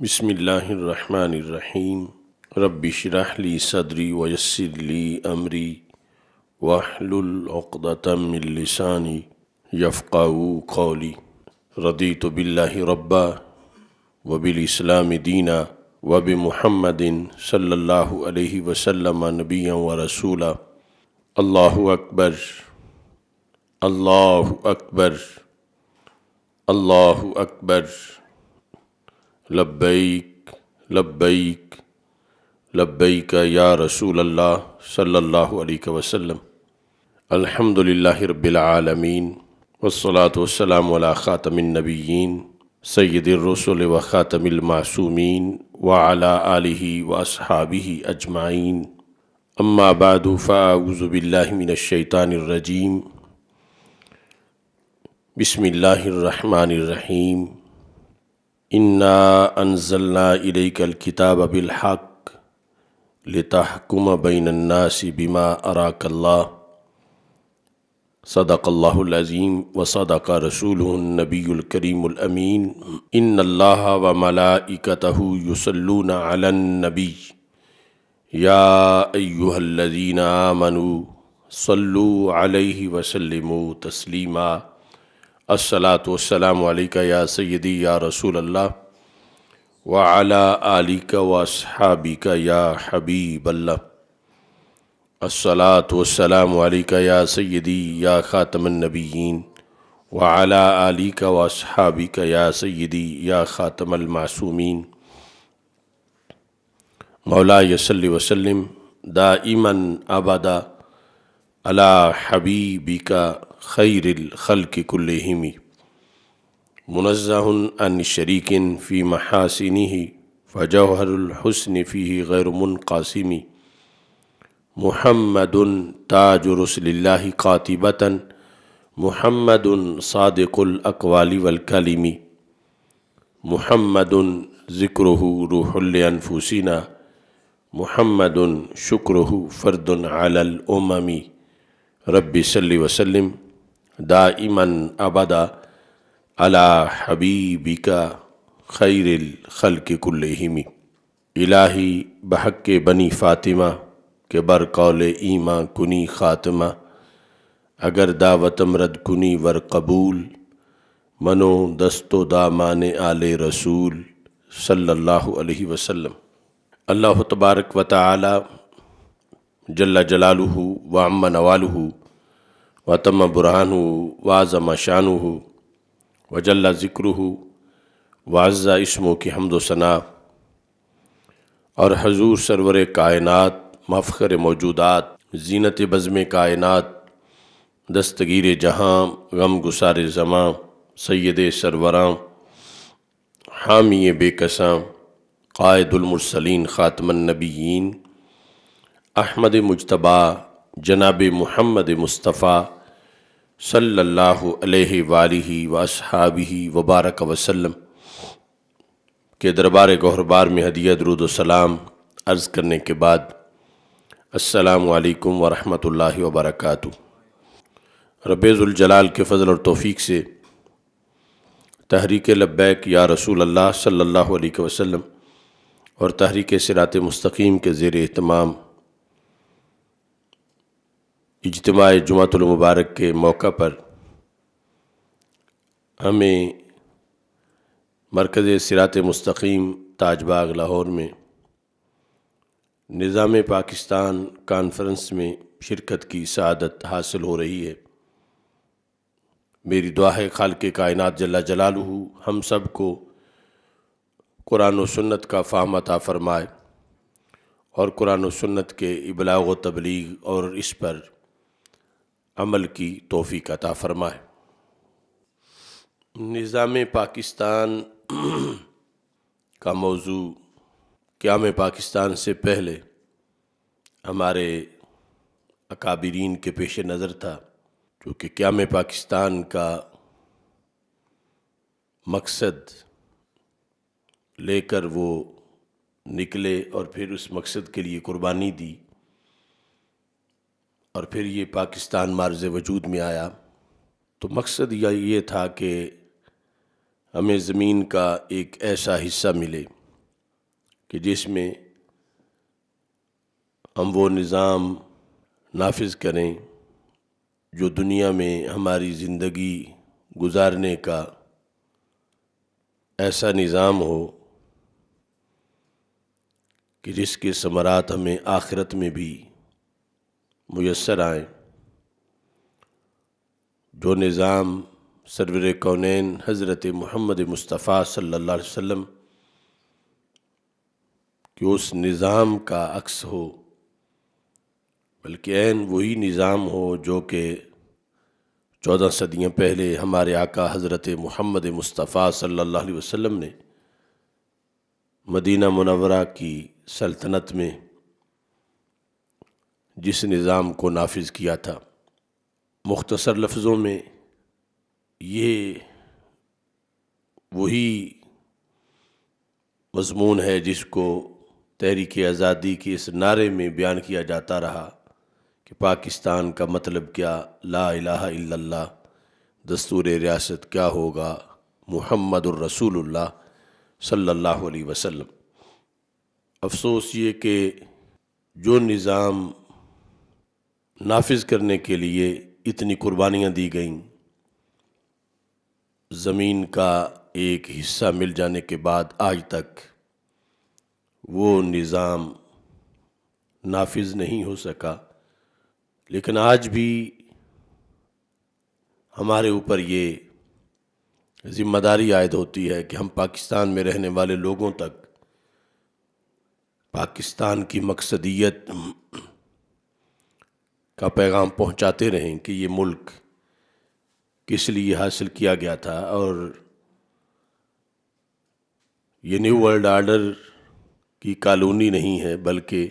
بسم اللہ الرحمن الرحیم رب اشرح لی صدری ویسر لی امری واحلل عقدۃ من لسانی یفقہوا قولی رضیت باللہ ربا وبالاسلام دینا وبمحمد صلی اللہ علیہ وسلم نبیا ورسولا۔ اللہ اکبر، اللہ اکبر، اللہ اکبر، لبیک لبیک لبیک یا رسول اللہ صلی اللہ علیہ وسلم۔ الحمد للہ رب العالمین والصلاة والسلام علی خاتم النبیین سید الرسل و خاتم المعصومین وعلی آلہ واصحابہ اجمعین، اما بعد فاعوذ باللہ من الشیطان الرجیم۔ بسم اللہ الرحمن الرحیم۔ انا انزلنا الیک الکتاب بالحق لتحکم بین الناس بما اراک اللہ، صدق اللہ العظیم وصدق رسولہ النبی الکریم الامین۔ ان اللہ وملائکتہ یصلون علی النبی یا ایہا الذین آمنوا صلوا علیہ وسلموا تسلیما۔ الصلاۃ والسلام علیک یا سیدی یا رسول اللہ وعلی آلک واصحابک یا حبیب اللہ۔ الصلاۃ والسلام علیک یا سیدی یا خاتم النبیین وعلی آلک واصحابک یا سیدی یا خاتم المعصومین۔ مولاي صل وسلم دائما ابدا علی حبیبک خیر الخلق کلہم، منزہ عن شریک فی محاسنہ فجوہر الحسن فیہ غیر منقاسم۔ محمد تاج رسل اللہ قاطبۃ، محمد صادق الاقوال والکلم، محمد ذکرہ روح لانفسنا، محمد شکرہ فرد علی الامم۔ رب صل وسلم دائما ابدا علی حبیبک خیر الخلق کلہم۔ الہی بحق بنی فاطمہ کہ بر قول ایماں کنی خاتمہ، اگر دعوتم رد کنی ور قبول، منو دست و دامان آل رسول صلی اللہ علیہ وسلم۔ اللہ تبارک و تعالی جل جلالہ وعم نوالہ وتم برہانہ وعظم شانہ وجل ذکرہ وعز اسمہ کی حمد و ثنا، اور حضور سرور کائنات مفخر موجودات زینت بزم کائنات دستگیر جہاں غم گسار زماں سید سروراں حامی بے کساں قائد المرسلین خاتم النبیین احمد مجتبیٰ جناب محمد مصطفیٰ صلی اللہ علیہ وآلہ واصحابہ وبارک وسلم کے دربار گوہربار میں ہدیہ درود و سلام عرض کرنے کے بعد، السلام علیکم ورحمۃ اللہ وبرکاتہ۔ رب ذوالجلال کے فضل اور توفیق سے تحریک لبیک یا رسول اللہ صلی اللہ علیہ وسلم اور تحریک صراط مستقیم کے زیر اہتمام اجتماع جمعۃ المبارک کے موقع پر ہمیں مرکز صراط مستقیم تاج باغ لاہور میں نظام پاکستان کانفرنس میں شرکت کی سعادت حاصل ہو رہی ہے۔ میری دعا ہے خالق کائنات جل جلالہ ہم سب کو قرآن و سنت کا فہم عطا فرمائے اور قرآن و سنت کے ابلاغ و تبلیغ اور اس پر عمل کی توفیق عطا فرمائے۔ نظام پاکستان کا موضوع قیام پاکستان سے پہلے ہمارے اکابرین کے پیش نظر تھا، کیونکہ قیام پاکستان کا مقصد لے کر وہ نکلے اور پھر اس مقصد کے لیے قربانی دی، اور پھر یہ پاکستان معرض وجود میں آیا، تو مقصد یہ تھا کہ ہمیں زمین کا ایک ایسا حصہ ملے کہ جس میں ہم وہ نظام نافذ کریں جو دنیا میں ہماری زندگی گزارنے کا ایسا نظام ہو کہ جس کے ثمرات ہمیں آخرت میں بھی میسر آئیں، جو نظام سرور کونین حضرت محمد مصطفیٰ صلی اللہ علیہ وسلم کہ اس نظام کا عکس ہو، بلکہ عین وہی نظام ہو جو کہ 14 صدیاں پہلے ہمارے آقا حضرت محمد مصطفیٰ صلی اللہ علیہ وسلم نے مدینہ منورہ کی سلطنت میں جس نظام کو نافذ کیا تھا۔ مختصر لفظوں میں یہ وہی مضمون ہے جس کو تحریک آزادی کے اس نعرے میں بیان کیا جاتا رہا کہ پاکستان کا مطلب کیا، لا الہ الا اللہ، دستور ریاست کیا ہوگا، محمد الرسول اللہ صلی اللہ علیہ وسلم۔ افسوس یہ کہ جو نظام نافذ کرنے کے لیے اتنی قربانیاں دی گئیں، زمین کا ایک حصہ مل جانے کے بعد آج تک وہ نظام نافذ نہیں ہو سکا، لیکن آج بھی ہمارے اوپر یہ ذمہ داری عائد ہوتی ہے کہ ہم پاکستان میں رہنے والے لوگوں تک پاکستان کی مقصدیت کا پیغام پہنچاتے رہیں کہ یہ ملک کس لیے حاصل کیا گیا تھا، اور یہ نیو ورلڈ آرڈر کی کالونی نہیں ہے، بلکہ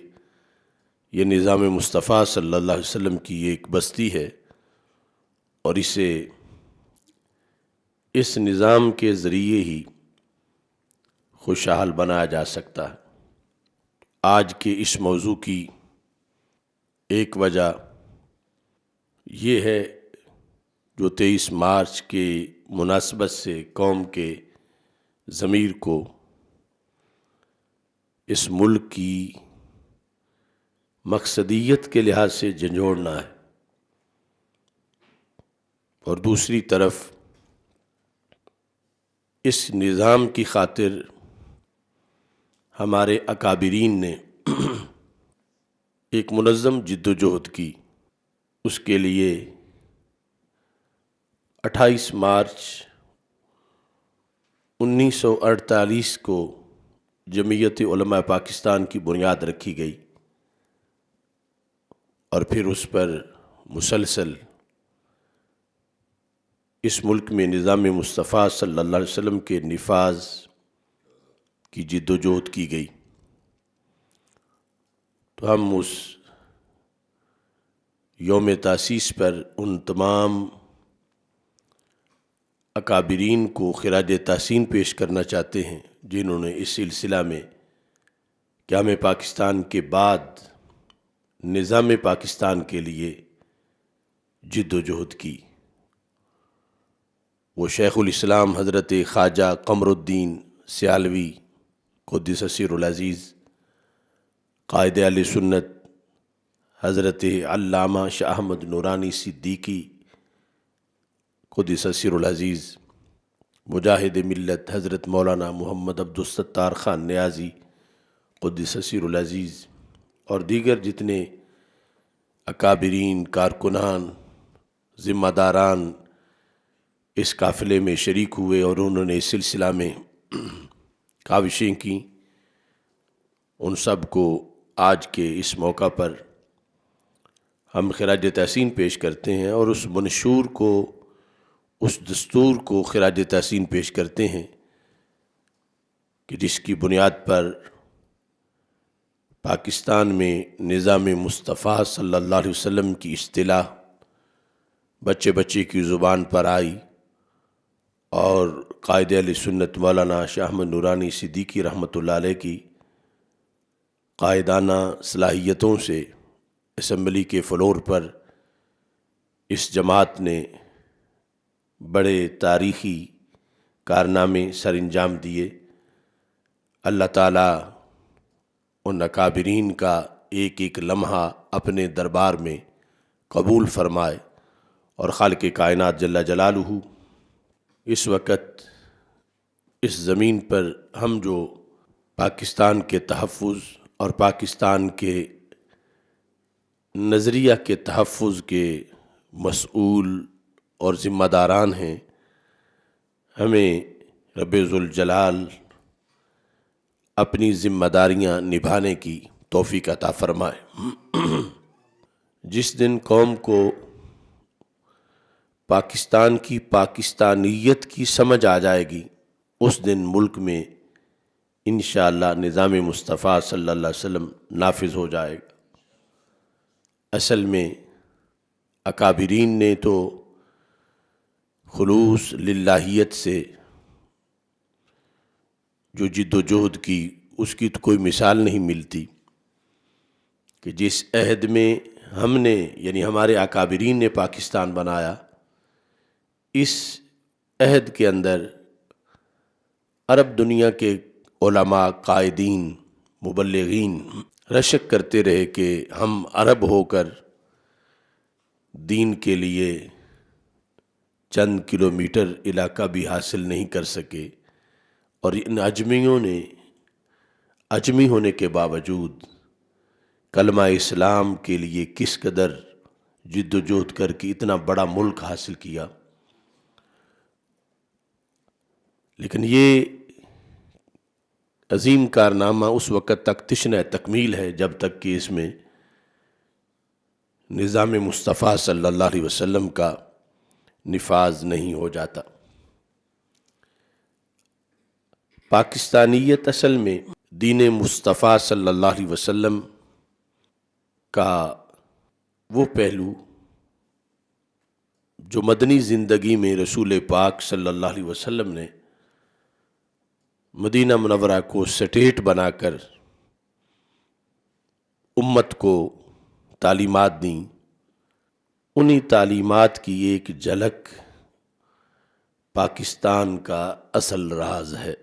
یہ نظام مصطفیٰ صلی اللہ علیہ وسلم کی ایک بستی ہے، اور اسے اس نظام کے ذریعے ہی خوشحال بنایا جا سکتا ہے۔ آج کے اس موضوع کی ایک وجہ یہ ہے جو 23 مارچ کے مناسبت سے قوم کے ضمیر کو اس ملک کی مقصدیت کے لحاظ سے جھنجھوڑنا ہے، اور دوسری طرف اس نظام کی خاطر ہمارے اکابرین نے ایک منظم جد و جہد کی۔ اس کے لیے 28 مارچ 1948 کو جمعیت علماء پاکستان کی بنیاد رکھی گئی، اور پھر اس پر مسلسل اس ملک میں نظام مصطفیٰ صلی اللہ علیہ وسلم کے نفاذ کی جد و جہد کی گئی۔ تو ہم اس یوم تاسیس پر ان تمام اکابرین کو خراج تحسین پیش کرنا چاہتے ہیں جنہوں نے اس سلسلہ میں قیام پاکستان کے بعد نظام پاکستان کے لیے جد و جہد کی۔ وہ شیخ الاسلام حضرت خواجہ قمر الدین سیالوی قدس سر العزیز، قائد اہل سنت حضرت علامہ شاہ احمد نورانی صدیقی قدس سر العزیز، مجاہد ملت حضرت مولانا محمد عبدالستار خان نیازی قدس سر العزیز، اور دیگر جتنے اکابرین، کارکنان، ذمہ داران اس قافلے میں شریک ہوئے اور انہوں نے اس سلسلہ میں کاوشیں کیں، ان سب کو آج کے اس موقع پر ہم خراج تحسین پیش کرتے ہیں، اور اس منشور کو، اس دستور کو خراج تحسین پیش کرتے ہیں کہ جس کی بنیاد پر پاکستان میں نظام مصطفیٰ صلی اللہ علیہ وسلم کی اصطلاح بچے بچے کی زبان پر آئی، اور قائد اہل سنت مولانا شاہ احمد نورانی صدیقی رحمۃ اللہ علیہ کی قائدانہ صلاحیتوں سے اسمبلی کے فلور پر اس جماعت نے بڑے تاریخی کارنامے سر انجام دیے۔ اللہ تعالیٰ ان اکابرین کا ایک ایک لمحہ اپنے دربار میں قبول فرمائے، اور خالق کائنات جل جلالہ اس وقت اس زمین پر ہم جو پاکستان کے تحفظ اور پاکستان کے نظریہ کے تحفظ کے مسئول اور ذمہ داران ہیں، ہمیں رب ذوالجلال اپنی ذمہ داریاں نبھانے کی توفیق عطا فرمائے۔ جس دن قوم کو پاکستان کی پاکستانیت کی سمجھ آ جائے گی، اس دن ملک میں انشاءاللہ نظام مصطفیٰ صلی اللہ علیہ وسلم نافذ ہو جائے گا۔ اصل میں اکابرین نے تو خلوص للہیت سے جو جد و جہد کی، اس کی تو کوئی مثال نہیں ملتی کہ جس عہد میں ہم نے یعنی ہمارے اکابرین نے پاکستان بنایا، اس عہد کے اندر عرب دنیا کے علماء، قائدین، مبلغین رشک کرتے رہے کہ ہم عرب ہو کر دین کے لیے چند کلومیٹر علاقہ بھی حاصل نہیں کر سکے، اور ان اجمیوں نے اجمی ہونے کے باوجود کلمہ اسلام کے لیے کس قدر جد و جہد کر کے اتنا بڑا ملک حاصل کیا۔ لیکن یہ عظیم کارنامہ اس وقت تک تشنہ تکمیل ہے جب تک کہ اس میں نظام مصطفیٰ صلی اللہ علیہ وسلم کا نفاذ نہیں ہو جاتا۔ پاکستانیت اصل میں دین مصطفیٰ صلی اللہ علیہ وسلم کا وہ پہلو جو مدنی زندگی میں رسول پاک صلی اللہ علیہ وسلم نے مدینہ منورہ کو سٹیٹ بنا کر امت کو تعلیمات دیں، انہی تعلیمات کی ایک جھلک پاکستان کا اصل راز ہے۔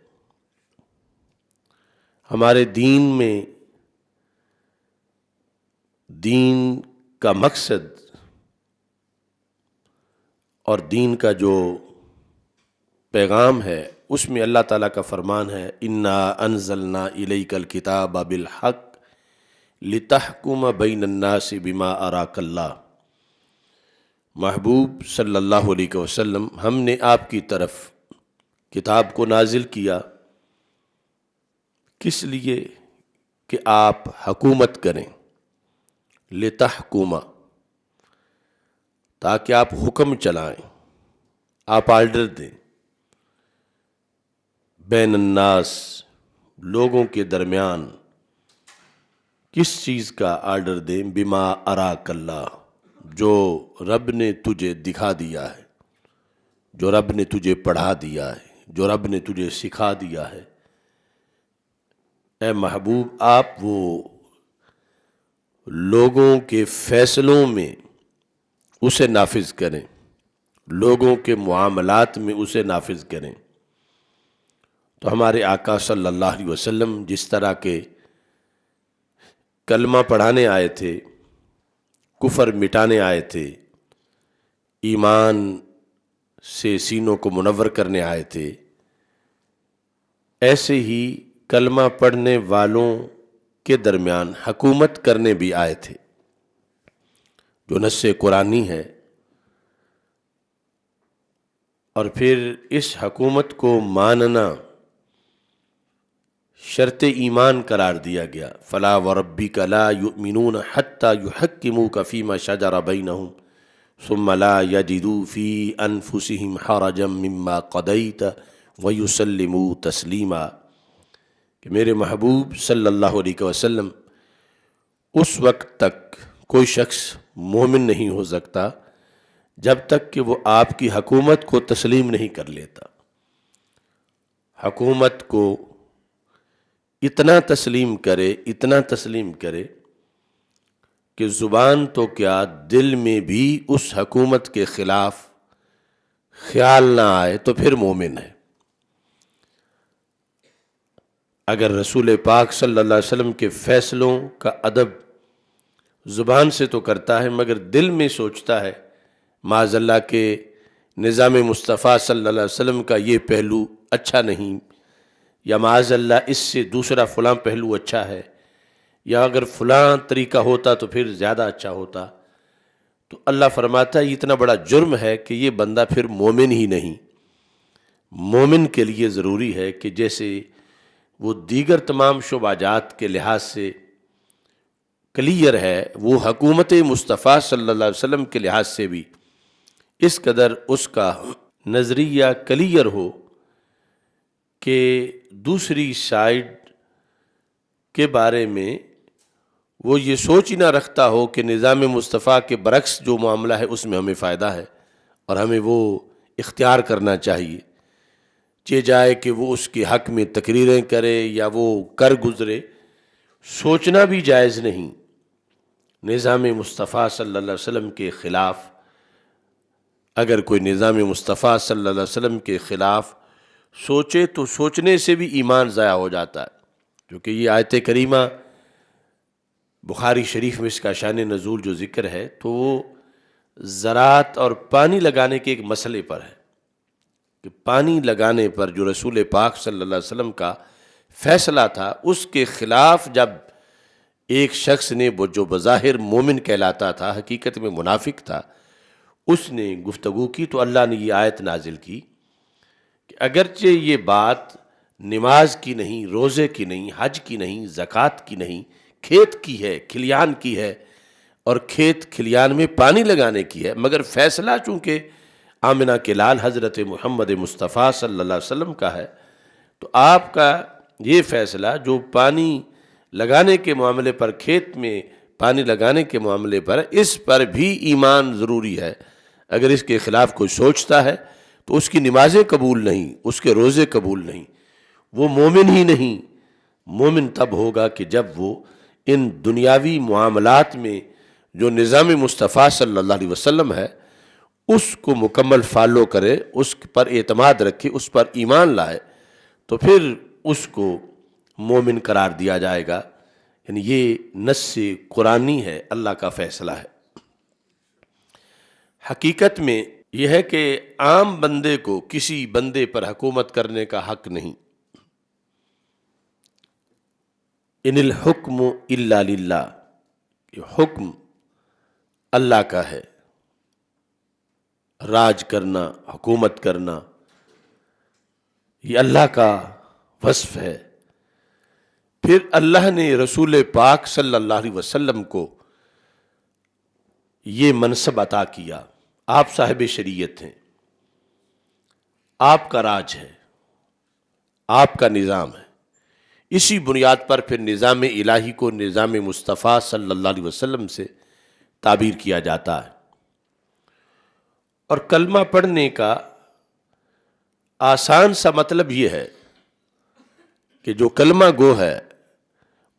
ہمارے دین میں دین کا مقصد اور دین کا جو پیغام ہے، اس میں اللہ تعالیٰ کا فرمان ہے اِنَّا أَنزَلْنَا إِلَيْكَ الْكِتَابَ بِالْحَقِّ لِتَحْكُمَ بَيْنَ النَّاسِ بِمَا أَرَاكَ اللَّهُ۔ محبوب صلی اللہ علیہ وسلم، ہم نے آپ کی طرف کتاب کو نازل کیا کس لیے کہ آپ حکومت کریں، لِتَحْكُمَ، تاکہ آپ حکم چلائیں، آپ آرڈر دیں، بین الناس، لوگوں کے درمیان، کس چیز کا آرڈر دیں؟ بما اراک اللہ، جو رب نے تجھے دکھا دیا ہے، جو رب نے تجھے پڑھا دیا ہے، جو رب نے تجھے سکھا دیا ہے۔ اے محبوب، آپ وہ لوگوں کے فیصلوں میں اسے نافذ کریں، لوگوں کے معاملات میں اسے نافذ کریں۔ تو ہمارے آقا صلی اللہ علیہ وسلم جس طرح کے کلمہ پڑھانے آئے تھے، کفر مٹانے آئے تھے، ایمان سے سینوں کو منور کرنے آئے تھے، ایسے ہی کلمہ پڑھنے والوں کے درمیان حکومت کرنے بھی آئے تھے، جو نص قرآنی ہے۔ اور پھر اس حکومت کو ماننا شرط ایمان قرار دیا گیا۔ فلا وربک لا یؤمنون حتی یحکموک فیما شجر بینہم ثم لا یجدوا فی انفسہم حرجا مما قضیت ویسلموا تسلیما، کہ میرے محبوب صلی اللہ علیہ وسلم، اس وقت تک کوئی شخص مومن نہیں ہو سکتا جب تک کہ وہ آپ کی حکومت کو تسلیم نہیں کر لیتا۔ حکومت کو اتنا تسلیم کرے، اتنا تسلیم کرے کہ زبان تو کیا، دل میں بھی اس حکومت کے خلاف خیال نہ آئے، تو پھر مومن ہے۔ اگر رسول پاک صلی اللہ علیہ وسلم کے فیصلوں کا ادب زبان سے تو کرتا ہے مگر دل میں سوچتا ہے معاذ اللہ کے نظام مصطفیٰ صلی اللہ علیہ وسلم کا یہ پہلو اچھا نہیں، یا معاذ اللہ اس سے دوسرا فلاں پہلو اچھا ہے، یا اگر فلاں طریقہ ہوتا تو پھر زیادہ اچھا ہوتا، تو اللہ فرماتا ہے یہ اتنا بڑا جرم ہے کہ یہ بندہ پھر مومن ہی نہیں۔ مومن کے لیے ضروری ہے کہ جیسے وہ دیگر تمام شعبہ جات کے لحاظ سے کلیئر ہے، وہ حکومت مصطفیٰ صلی اللہ علیہ وسلم کے لحاظ سے بھی اس قدر اس کا نظریہ کلیئر ہو کہ دوسری سائیڈ کے بارے میں وہ یہ سوچ ہی نہ رکھتا ہو کہ نظام مصطفیٰ کے برعکس جو معاملہ ہے اس میں ہمیں فائدہ ہے اور ہمیں وہ اختیار کرنا چاہیے، چاہے جائے کہ وہ اس کے حق میں تقریریں کرے یا وہ کر گزرے، سوچنا بھی جائز نہیں۔ نظام مصطفیٰ صلی اللہ علیہ وسلم کے خلاف اگر کوئی نظام مصطفیٰ صلی اللہ علیہ وسلم کے خلاف سوچے تو سوچنے سے بھی ایمان ضائع ہو جاتا ہے، کیونکہ یہ آیت کریمہ بخاری شریف میں اس کا شان نزول جو ذکر ہے تو وہ زراعت اور پانی لگانے کے ایک مسئلے پر ہے کہ پانی لگانے پر جو رسول پاک صلی اللہ علیہ وسلم کا فیصلہ تھا اس کے خلاف جب ایک شخص نے وہ جو بظاہر مومن کہلاتا تھا حقیقت میں منافق تھا، اس نے گفتگو کی تو اللہ نے یہ آیت نازل کی کہ اگرچہ یہ بات نماز کی نہیں، روزے کی نہیں، حج کی نہیں، زکوٰۃ کی نہیں، کھیت کی ہے، کھلیان کی ہے اور کھیت کھلیان میں پانی لگانے کی ہے، مگر فیصلہ چونکہ آمنہ کے لال حضرت محمد مصطفیٰ صلی اللہ علیہ وسلم کا ہے، تو آپ کا یہ فیصلہ جو پانی لگانے کے معاملے پر، کھیت میں پانی لگانے کے معاملے پر، اس پر بھی ایمان ضروری ہے۔ اگر اس کے خلاف کوئی سوچتا ہے تو اس کی نمازیں قبول نہیں، اس کے روزے قبول نہیں، وہ مومن ہی نہیں۔ مومن تب ہوگا کہ جب وہ ان دنیاوی معاملات میں جو نظام مصطفیٰ صلی اللہ علیہ وسلم ہے اس کو مکمل فالو کرے، اس پر اعتماد رکھے، اس پر ایمان لائے، تو پھر اس کو مومن قرار دیا جائے گا۔ یعنی یہ نص قرآنی ہے، اللہ کا فیصلہ ہے۔ حقیقت میں یہ ہے کہ عام بندے کو کسی بندے پر حکومت کرنے کا حق نہیں۔ ان الحکم الا للہ، یہ حکم اللہ کا ہے، راج کرنا، حکومت کرنا یہ اللہ کا وصف ہے۔ پھر اللہ نے رسول پاک صلی اللہ علیہ وسلم کو یہ منصب عطا کیا، آپ صاحب شریعت ہیں، آپ کا راج ہے، آپ کا نظام ہے۔ اسی بنیاد پر پھر نظام الہی کو نظام مصطفیٰ صلی اللہ علیہ وسلم سے تعبیر کیا جاتا ہے۔ اور کلمہ پڑھنے کا آسان سا مطلب یہ ہے کہ جو کلمہ گو ہے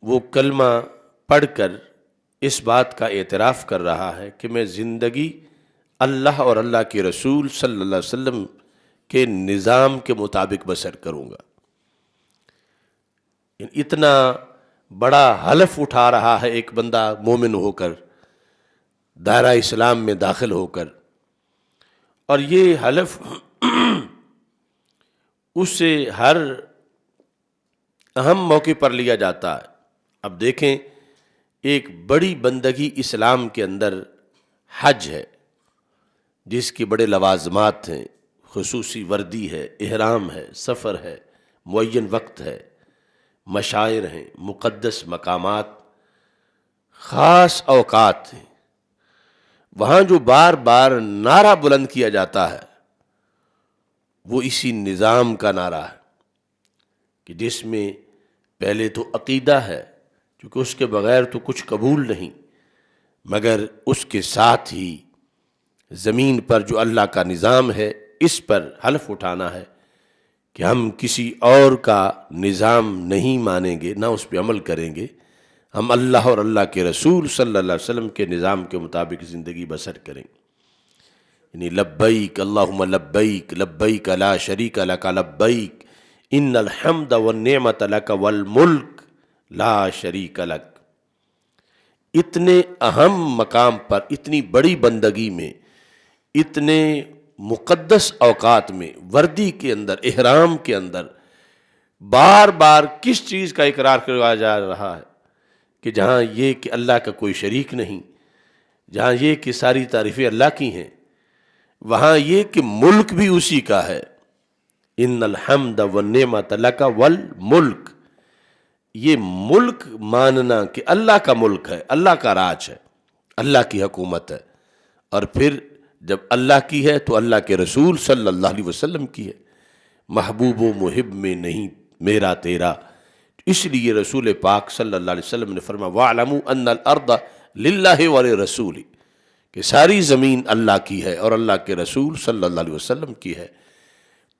وہ کلمہ پڑھ کر اس بات کا اعتراف کر رہا ہے کہ میں زندگی اللہ اور اللہ کے رسول صلی اللہ علیہ وسلم کے نظام کے مطابق بسر کروں گا۔ اتنا بڑا حلف اٹھا رہا ہے ایک بندہ مومن ہو کر، دائرہ اسلام میں داخل ہو کر، اور یہ حلف اس سے ہر اہم موقع پر لیا جاتا ہے۔ اب دیکھیں، ایک بڑی بندگی اسلام کے اندر حج ہے، جس کی بڑے لوازمات ہیں، خصوصی وردی ہے، احرام ہے، سفر ہے، معین وقت ہے، مشاعر ہیں، مقدس مقامات، خاص اوقات ہیں۔ وہاں جو بار بار نعرہ بلند کیا جاتا ہے وہ اسی نظام کا نعرہ ہے کہ جس میں پہلے تو عقیدہ ہے، کیونکہ اس کے بغیر تو کچھ قبول نہیں، مگر اس کے ساتھ ہی زمین پر جو اللہ کا نظام ہے اس پر حلف اٹھانا ہے کہ ہم کسی اور کا نظام نہیں مانیں گے، نہ اس پہ عمل کریں گے، ہم اللہ اور اللہ کے رسول صلی اللہ علیہ وسلم کے نظام کے مطابق زندگی بسر کریں گے۔ یعنی لبیک اللہم لبیک، لبیک لا شریک لک لبیک، ان الحمد والنعمت لک والملک لا شریک لک۔ اتنے اہم مقام پر، اتنی بڑی بندگی میں، اتنے مقدس اوقات میں، وردی کے اندر، احرام کے اندر بار بار کس چیز کا اقرار کروایا جا رہا ہے کہ جہاں یہ کہ اللہ کا کوئی شریک نہیں، جہاں یہ کہ ساری تعریفیں اللہ کی ہیں، وہاں یہ کہ ملک بھی اسی کا ہے۔ ان الحمد والنعمت لک والملک، یہ ملک ماننا کہ اللہ کا ملک ہے، اللہ کا راج ہے، اللہ کی حکومت ہے، اور پھر جب اللہ کی ہے تو اللہ کے رسول صلی اللہ علیہ وسلم کی ہے۔ محبوب و محب میں نہیں میرا تیرا، اس لیے رسول پاک صلی اللہ علیہ وسلم نے فرمایا وَاعْلَمُوا أَنَّ الْأَرْضَ لِلَّهِ وَلِرَسُولِهِ، کہ ساری زمین اللہ کی ہے اور اللہ کے رسول صلی اللہ علیہ وسلم کی ہے۔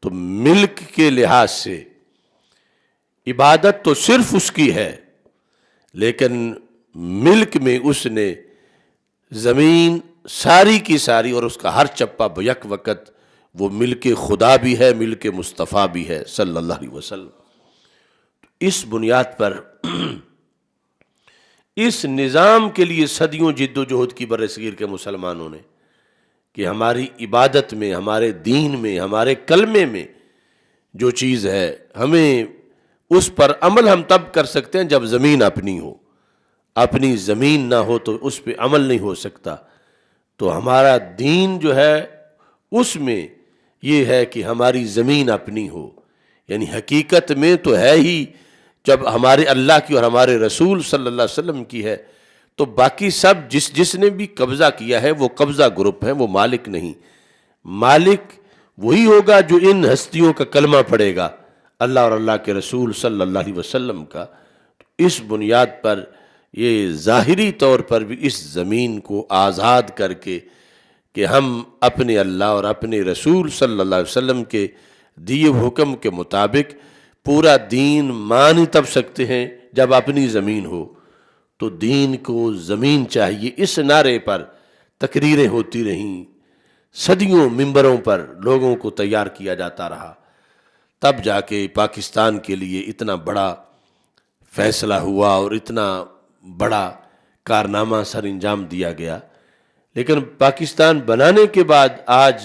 تو ملک کے لحاظ سے عبادت تو صرف اس کی ہے، لیکن ملک میں اس نے زمین ساری کی ساری اور اس کا ہر چپا بیک وقت وہ ملک خدا بھی ہے، ملک مصطفیٰ بھی ہے صلی اللہ علیہ وسلم۔ اس بنیاد پر اس نظام کے لیے صدیوں جد و جہد کی برصغیر کے مسلمانوں نے کہ ہماری عبادت میں، ہمارے دین میں، ہمارے کلمے میں جو چیز ہے، ہمیں اس پر عمل ہم تب کر سکتے ہیں جب زمین اپنی ہو، اپنی زمین نہ ہو تو اس پہ عمل نہیں ہو سکتا۔ تو ہمارا دین جو ہے اس میں یہ ہے کہ ہماری زمین اپنی ہو، یعنی حقیقت میں تو ہے ہی جب ہمارے اللہ کی اور ہمارے رسول صلی اللہ علیہ وسلم کی ہے، تو باقی سب جس نے بھی قبضہ کیا ہے وہ قبضہ گروپ ہیں، وہ مالک نہیں۔ مالک وہی ہوگا جو ان ہستیوں کا کلمہ پڑھے گا، اللہ اور اللہ کے رسول صلی اللہ علیہ وسلم کا۔ اس بنیاد پر یہ ظاہری طور پر بھی اس زمین کو آزاد کر کے کہ ہم اپنے اللہ اور اپنے رسول صلی اللہ علیہ وسلم کے دیے حکم کے مطابق پورا دین مان تب سکتے ہیں جب اپنی زمین ہو۔ تو دین کو زمین چاہیے، اس نعرے پر تقریریں ہوتی رہیں، صدیوں ممبروں پر لوگوں کو تیار کیا جاتا رہا، تب جا کے پاکستان کے لیے اتنا بڑا فیصلہ ہوا اور اتنا بڑا کارنامہ سر انجام دیا گیا۔ لیکن پاکستان بنانے کے بعد آج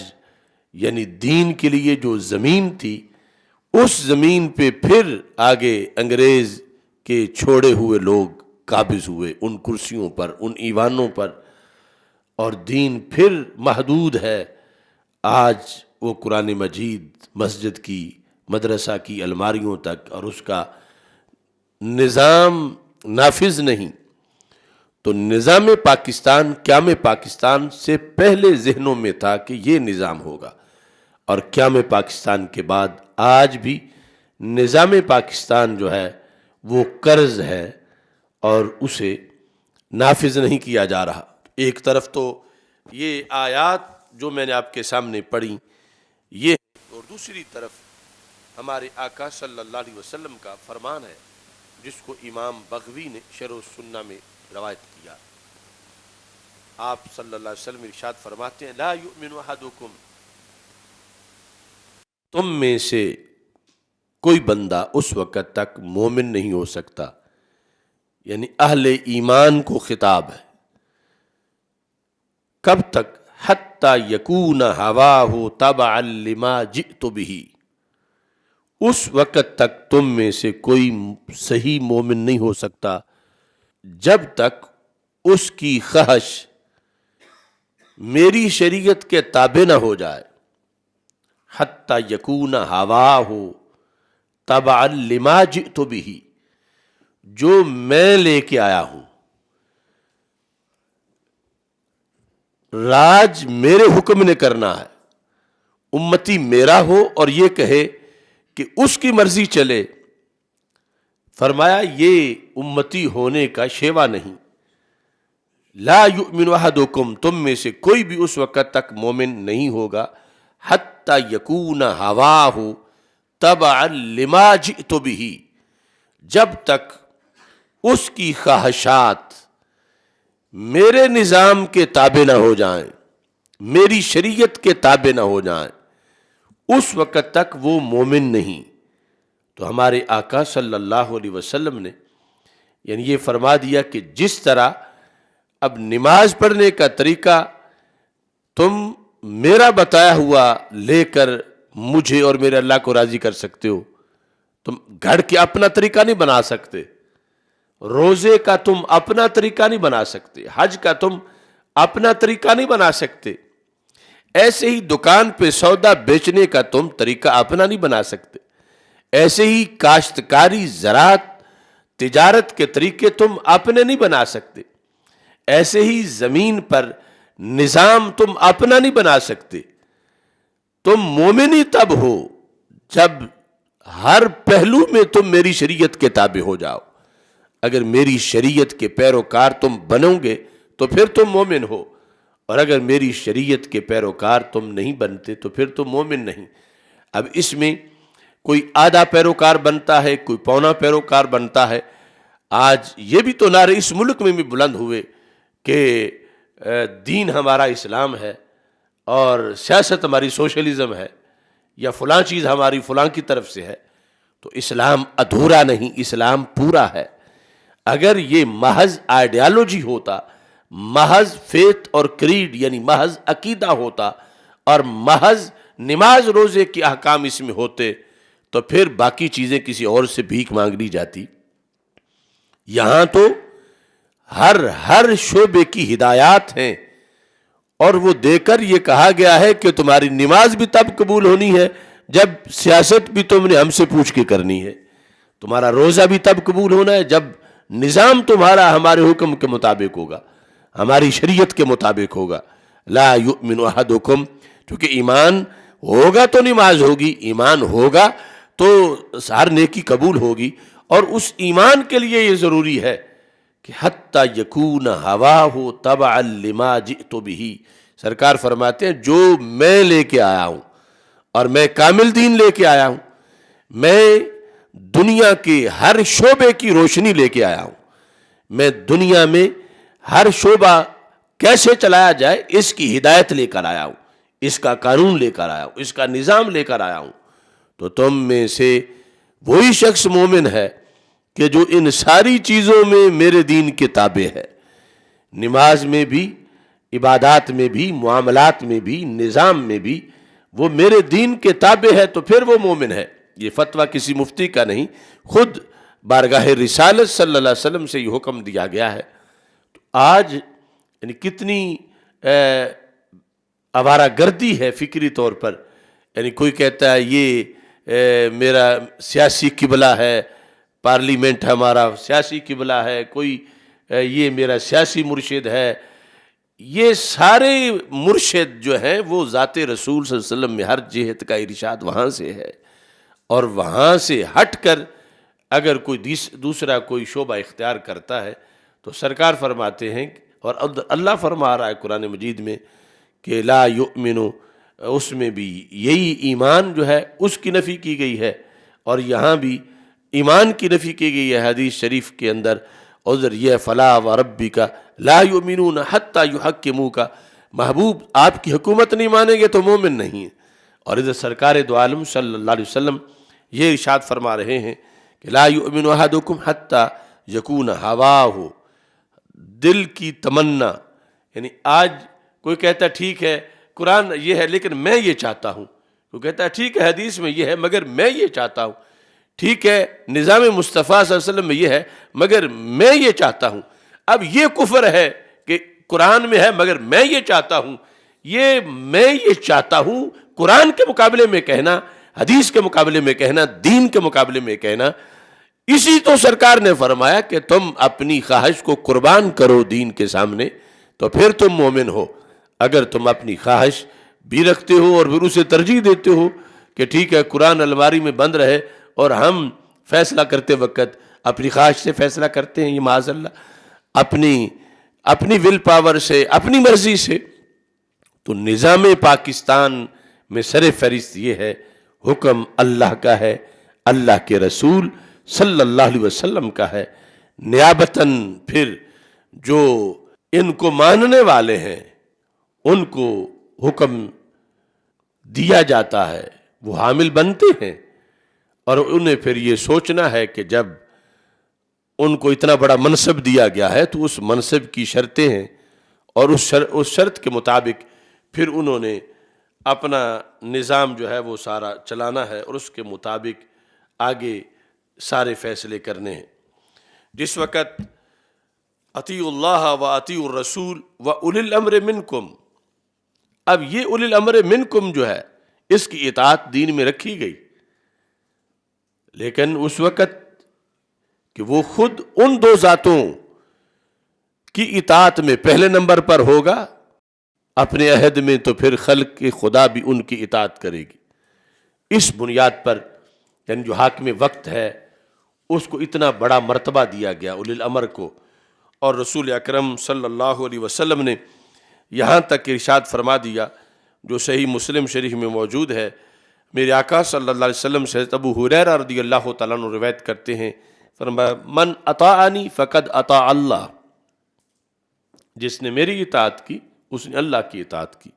یعنی دین کے لیے جو زمین تھی، اس زمین پہ پھر آگے انگریز کے چھوڑے ہوئے لوگ قابض ہوئے ان کرسیوں پر، ان ایوانوں پر، اور دین پھر محدود ہے۔ آج وہ قرآن مجید مسجد کی، مدرسہ کی الماریوں تک اور اس کا نظام نافذ نہیں۔ تو نظام پاکستان، قیام پاکستان سے پہلے ذہنوں میں تھا کہ یہ نظام ہوگا، اور قیام پاکستان کے بعد آج بھی نظام پاکستان جو ہے وہ قرض ہے اور اسے نافذ نہیں کیا جا رہا۔ ایک طرف تو یہ آیات جو میں نے آپ کے سامنے پڑھی یہ، اور دوسری طرف ہمارے آقا صلی اللہ علیہ وسلم کا فرمان ہے جس کو امام بغوی نے شرح السنہ میں روایت کیا۔ آپ صلی اللہ علیہ وسلم ارشاد فرماتے ہیں لا یؤمن احدکم، تم میں سے کوئی بندہ اس وقت تک مومن نہیں ہو سکتا، یعنی اہل ایمان کو خطاب ہے، کب تک؟ حتی یکون ہواہ تبعا لما جئت بہ، اس وقت تک تم میں سے کوئی صحیح مومن نہیں ہو سکتا جب تک اس کی خواہش میری شریعت کے تابع نہ ہو جائے۔ حتی یکون ہواہ تبعا لما جئت بہ، جو میں لے کے آیا ہوں، راج میرے حکم نے کرنا ہے، امتی میرا ہو اور یہ کہے کہ اس کی مرضی چلے۔ فرمایا یہ امتی ہونے کا شیوا نہیں۔ لا یؤمن احدکم، تم میں سے کوئی بھی اس وقت تک مومن نہیں ہوگا حتی یکون ہواہ تبعا لما جئت بہ، جب تک اس کی خواہشات میرے نظام کے تابع نہ ہو جائیں، میری شریعت کے تابع نہ ہو جائیں، اس وقت تک وہ مومن نہیں۔ تو ہمارے آقا صلی اللہ علیہ وسلم نے یعنی یہ فرما دیا کہ جس طرح اب نماز پڑھنے کا طریقہ تم میرا بتایا ہوا لے کر مجھے اور میرے اللہ کو راضی کر سکتے ہو، تم گھڑ کے اپنا طریقہ نہیں بنا سکتے، روزے کا تم اپنا طریقہ نہیں بنا سکتے، حج کا تم اپنا طریقہ نہیں بنا سکتے، ایسے ہی دکان پہ سودا بیچنے کا تم طریقہ اپنا نہیں بنا سکتے، ایسے ہی کاشتکاری زراعت تجارت کے طریقے تم اپنے نہیں بنا سکتے، ایسے ہی زمین پر نظام تم اپنا نہیں بنا سکتے۔ تم مومنی تب ہو جب ہر پہلو میں تم میری شریعت کے تابع ہو جاؤ۔ اگر میری شریعت کے پیروکار تم بنو گے تو پھر تم مومن ہو، اور اگر میری شریعت کے پیروکار تم نہیں بنتے تو پھر تم مومن نہیں۔ اب اس میں کوئی آدھا پیروکار بنتا ہے، کوئی پونا پیروکار بنتا ہے۔ آج یہ بھی تو نعرے اس ملک میں بھی بلند ہوئے کہ دین ہمارا اسلام ہے اور سیاست ہماری سوشلزم ہے، یا فلاں چیز ہماری فلاں کی طرف سے ہے، تو اسلام ادھورا نہیں، اسلام پورا ہے۔ اگر یہ محض آئیڈیالوجی ہوتا، محض فیتھ اور کریڈ یعنی محض عقیدہ ہوتا، اور محض نماز روزے کے احکام اس میں ہوتے، تو پھر باقی چیزیں کسی اور سے بھیک مانگ لی جاتی۔ یہاں تو ہر شعبے کی ہدایات ہیں، اور وہ دے کر یہ کہا گیا ہے کہ تمہاری نماز بھی تب قبول ہونی ہے جب سیاست بھی تم نے ہم سے پوچھ کے کرنی ہے، تمہارا روزہ بھی تب قبول ہونا ہے جب نظام تمہارا ہمارے حکم کے مطابق ہوگا، ہماری شریعت کے مطابق ہوگا۔ لا یؤمن احدکم، کیونکہ ایمان ہوگا تو نماز ہوگی، ایمان ہوگا تو ہر نیکی قبول ہوگی، اور اس ایمان کے لیے یہ ضروری ہے کہ حتی یکون ہواہ تبعا لما جئت بہ۔ سرکار فرماتے ہیں جو میں لے کے آیا ہوں، اور میں کامل دین لے کے آیا ہوں، میں دنیا کے ہر شعبے کی روشنی لے کے آیا ہوں، میں دنیا میں ہر شعبہ کیسے چلایا جائے اس کی ہدایت لے کر آیا ہوں، اس کا قانون لے کر آیا ہوں، اس کا نظام لے کر آیا ہوں۔ تو تم میں سے وہی شخص مومن ہے کہ جو ان ساری چیزوں میں میرے دین کے تابع ہے، نماز میں بھی، عبادات میں بھی، معاملات میں بھی، نظام میں بھی وہ میرے دین کے تابع ہے، تو پھر وہ مومن ہے۔ یہ فتویٰ کسی مفتی کا نہیں، خود بارگاہ رسالت صلی اللہ علیہ وسلم سے یہ حکم دیا گیا ہے۔ تو آج یعنی کتنی آوارہ گردی ہے فکری طور پر، یعنی کوئی کہتا ہے یہ میرا سیاسی قبلہ ہے، پارلیمنٹ ہمارا سیاسی قبلہ ہے، کوئی یہ میرا سیاسی مرشد ہے۔ یہ سارے مرشد جو ہیں وہ ذات رسول صلی اللہ علیہ وسلم میں ہر جہت کا ارشاد وہاں سے ہے، اور وہاں سے ہٹ کر اگر کوئی دوسرا کوئی شعبہ اختیار کرتا ہے تو سرکار فرماتے ہیں، اور اللہ فرما رہا ہے قرآن مجید میں کہ لا یؤمنو، اس میں بھی یہی ایمان جو ہے اس کی نفی کی گئی ہے، اور یہاں بھی ایمان کی نفی کی گئی ہے حدیث شریف کے اندر۔ عذر یہ فلا وربک لا یؤمنون حتی یحکموک، محبوب آپ کی حکومت نہیں مانیں گے تو مومن نہیں ہیں۔ اور ادھر سرکار دو عالم صلی اللہ علیہ وسلم یہ ارشاد فرما رہے ہیں کہ لا یؤمن احدکم حتی یکون ہواہ، دل کی تمنا، یعنی آج کوئی کہتا ہے ٹھیک ہے قرآن یہ ہے لیکن میں یہ چاہتا ہوں، کوئی کہتا ہے ٹھیک ہے حدیث میں یہ ہے مگر میں یہ چاہتا ہوں، ٹھیک ہے نظام مصطفیٰ صلی اللہ علیہ وسلم میں یہ ہے مگر میں یہ چاہتا ہوں۔ اب یہ کفر ہے کہ قرآن میں ہے مگر میں یہ چاہتا ہوں، یہ میں یہ چاہتا ہوں قرآن کے مقابلے میں کہنا، حدیث کے مقابلے میں کہنا، دین کے مقابلے میں کہنا۔ اسی تو سرکار نے فرمایا کہ تم اپنی خواہش کو قربان کرو دین کے سامنے تو پھر تم مومن ہو۔ اگر تم اپنی خواہش بھی رکھتے ہو اور پھر اسے ترجیح دیتے ہو کہ ٹھیک ہے قرآن الماری میں بند رہے اور ہم فیصلہ کرتے وقت اپنی خواہش سے فیصلہ کرتے ہیں، یہ معاذ اللہ اپنی ول پاور سے، اپنی مرضی سے، تو نظام پاکستان میں سر فہرست یہ ہے حکم اللہ کا ہے، اللہ کے رسول صلی اللہ علیہ وسلم کا ہے، نیابتاً پھر جو ان کو ماننے والے ہیں ان کو حکم دیا جاتا ہے، وہ حامل بنتے ہیں۔ اور انہیں پھر یہ سوچنا ہے کہ جب ان کو اتنا بڑا منصب دیا گیا ہے تو اس منصب کی شرطیں ہیں، اور اس شرط کے مطابق پھر انہوں نے اپنا نظام جو ہے وہ سارا چلانا ہے، اور اس کے مطابق آگے سارے فیصلے کرنے ہیں۔ جس وقت اطیعوا اللہ و اطیعوا الرسول و اولی الامر منکم، اب یہ اولی الامر منکم جو ہے اس کی اطاعت دین میں رکھی گئی، لیکن اس وقت کہ وہ خود ان دو ذاتوں کی اطاعت میں پہلے نمبر پر ہوگا اپنے عہد میں، تو پھر خلق خدا بھی ان کی اطاعت کرے گی۔ اس بنیاد پر یعنی جو حاکم وقت ہے اس کو اتنا بڑا مرتبہ دیا گیا اولی الامر کو، اور رسول اکرم صلی اللہ علیہ وسلم نے یہاں تک ارشاد فرما دیا جو صحیح مسلم شریف میں موجود ہے، میرے آقا صلی اللہ علیہ وسلم سے ابو ہریرہ رضی اللہ تعالیٰ عنہ روایت کرتے ہیں، فرمایا من اطاعنی فقد اطاع اللہ، جس نے میری اطاعت کی اس نے اللہ کی اطاعت کی،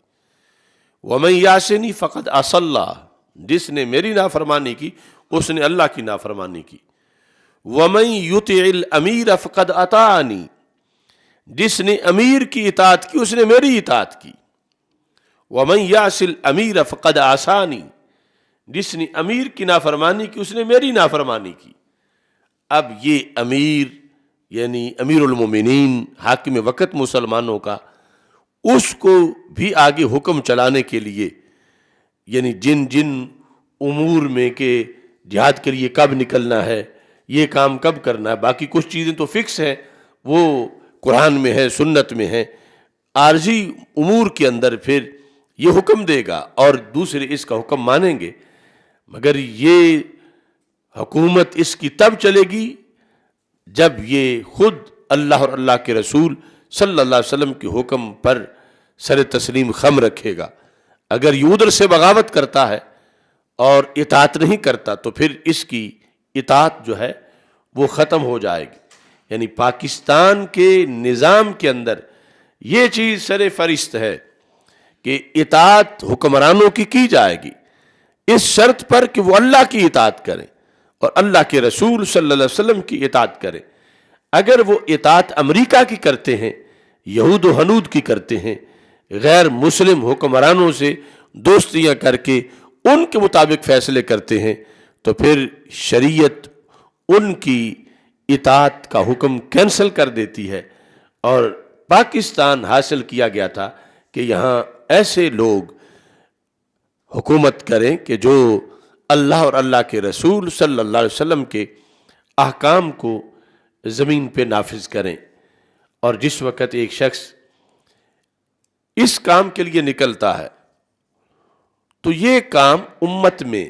ومن یعصنی فقد عصی اللہ، جس نے میری نافرمانی کی اس نے اللہ کی نافرمانی کی، ومن یطع الامیر فقد اطاعنی، جس نے امیر کی اطاعت کی اس نے میری اطاعت کی، ومن یعص الامیر فقد عصانی، جس نے امیر کی نافرمانی کی اس نے میری نافرمانی کی۔ اب یہ امیر یعنی امیر المومنین حاکم وقت مسلمانوں کا، اس کو بھی آگے حکم چلانے کے لیے یعنی جن جن امور میں کہ جہاد کے لیے کب نکلنا ہے، یہ کام کب کرنا ہے، باقی کچھ چیزیں تو فکس ہیں، وہ قرآن میں ہے، سنت میں ہے، عارضی امور کے اندر پھر یہ حکم دے گا اور دوسرے اس کا حکم مانیں گے، مگر یہ حکومت اس کی تب چلے گی جب یہ خود اللہ اور اللہ کے رسول صلی اللہ علیہ وسلم کے حکم پر سر تسلیم خم رکھے گا۔ اگر یہ ادھر سے بغاوت کرتا ہے اور اطاعت نہیں کرتا تو پھر اس کی اطاعت جو ہے وہ ختم ہو جائے گی۔ یعنی پاکستان کے نظام کے اندر یہ چیز سر فہرست ہے کہ اطاعت حکمرانوں کی جائے گی، اس شرط پر کہ وہ اللہ کی اطاعت کریں اور اللہ کے رسول صلی اللہ علیہ وسلم کی اطاعت کریں۔ اگر وہ اطاعت امریکہ کی کرتے ہیں، یہود و ہنود کی کرتے ہیں، غیر مسلم حکمرانوں سے دوستیاں کر کے ان کے مطابق فیصلے کرتے ہیں، تو پھر شریعت ان کی اطاعت کا حکم کینسل کر دیتی ہے۔ اور پاکستان حاصل کیا گیا تھا کہ یہاں ایسے لوگ حکومت کریں کہ جو اللہ اور اللہ کے رسول صلی اللہ علیہ وسلم کے احکام کو زمین پہ نافذ کریں۔ اور جس وقت ایک شخص اس کام کے لیے نکلتا ہے تو یہ کام امت میں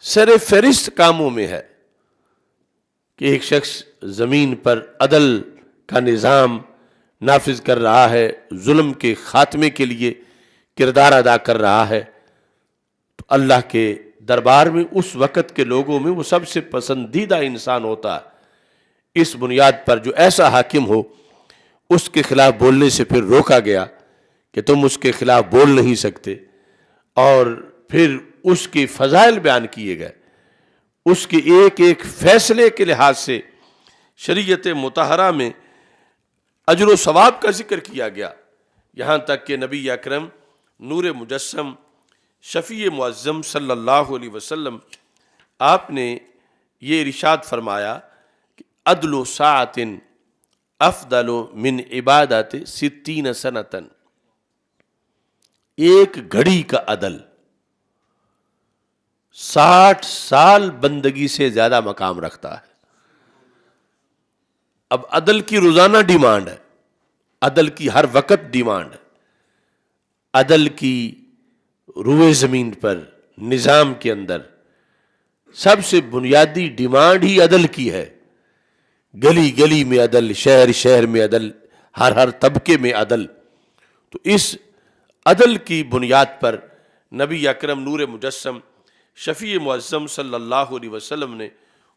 سر فہرست کاموں میں ہے کہ ایک شخص زمین پر عدل کا نظام نافذ کر رہا ہے، ظلم کے خاتمے کے لیے کردار ادا کر رہا ہے، تو اللہ کے دربار میں اس وقت کے لوگوں میں وہ سب سے پسندیدہ انسان ہوتا ہے۔ اس بنیاد پر جو ایسا حاکم ہو اس کے خلاف بولنے سے پھر روکا گیا کہ تم اس کے خلاف بول نہیں سکتے، اور پھر اس کے فضائل بیان کیے گئے، اس کے ایک ایک فیصلے کے لحاظ سے شریعت مطہرہ میں اجر و ثواب کا ذکر کیا گیا، یہاں تک کہ نبی اکرم نور مجسم شفیع معظم صلی اللہ علیہ وسلم آپ نے یہ ارشاد فرمایا کہ عدل ساعت افضل من عبادت 60 سنتن، ایک گھڑی کا عدل 60 سال بندگی سے زیادہ مقام رکھتا ہے۔ اب عدل کی روزانہ ڈیمانڈ ہے، عدل کی ہر وقت ڈیمانڈ ہے، عدل کی روئے زمین پر نظام کے اندر سب سے بنیادی ڈیمانڈ ہی عدل کی ہے۔ گلی گلی میں عدل، شہر شہر میں عدل، ہر طبقے میں عدل۔ تو اس عدل کی بنیاد پر نبی اکرم نور مجسم شفیع معظم صلی اللہ علیہ وسلم نے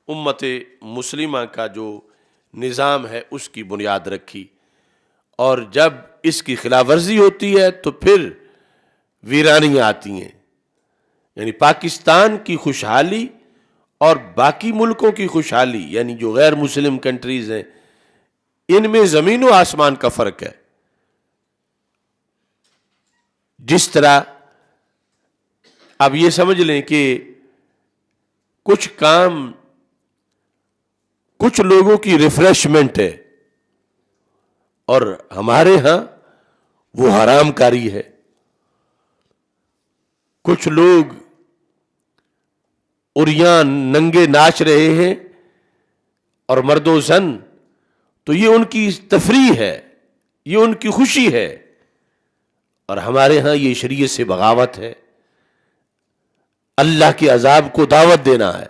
امت مسلمہ کا جو نظام ہے اس کی بنیاد رکھی، اور جب اس کی خلاف ورزی ہوتی ہے تو پھر ویرانیاں آتی ہیں۔ یعنی پاکستان کی خوشحالی اور باقی ملکوں کی خوشحالی یعنی جو غیر مسلم کنٹریز ہیں ان میں زمین و آسمان کا فرق ہے. جس طرح اب یہ سمجھ لیں کہ کچھ کام کچھ لوگوں کی ریفریشمنٹ ہے اور ہمارے ہاں وہ حرام کاری ہے. کچھ لوگ عریان ننگے ناچ رہے ہیں اور مرد و زن، تو یہ ان کی تفریح ہے، یہ ان کی خوشی ہے، اور ہمارے ہاں یہ شریعت سے بغاوت ہے، اللہ کے عذاب کو دعوت دینا ہے.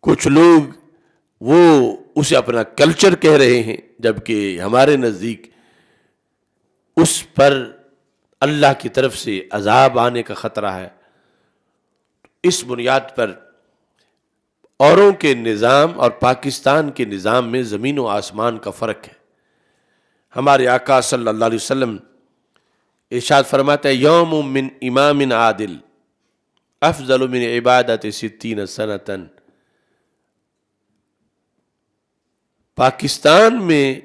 کچھ لوگ وہ اسے اپنا کلچر کہہ رہے ہیں، جبکہ ہمارے نزدیک اس پر اللہ کی طرف سے عذاب آنے کا خطرہ ہے. اس بنیاد پر اوروں کے نظام اور پاکستان کے نظام میں زمین و آسمان کا فرق ہے. ہمارے آقا صلی اللہ علیہ وسلم ارشاد فرماتا ہے یوم من امام عادل افضل من عبادت 60 سنتاً. پاکستان میں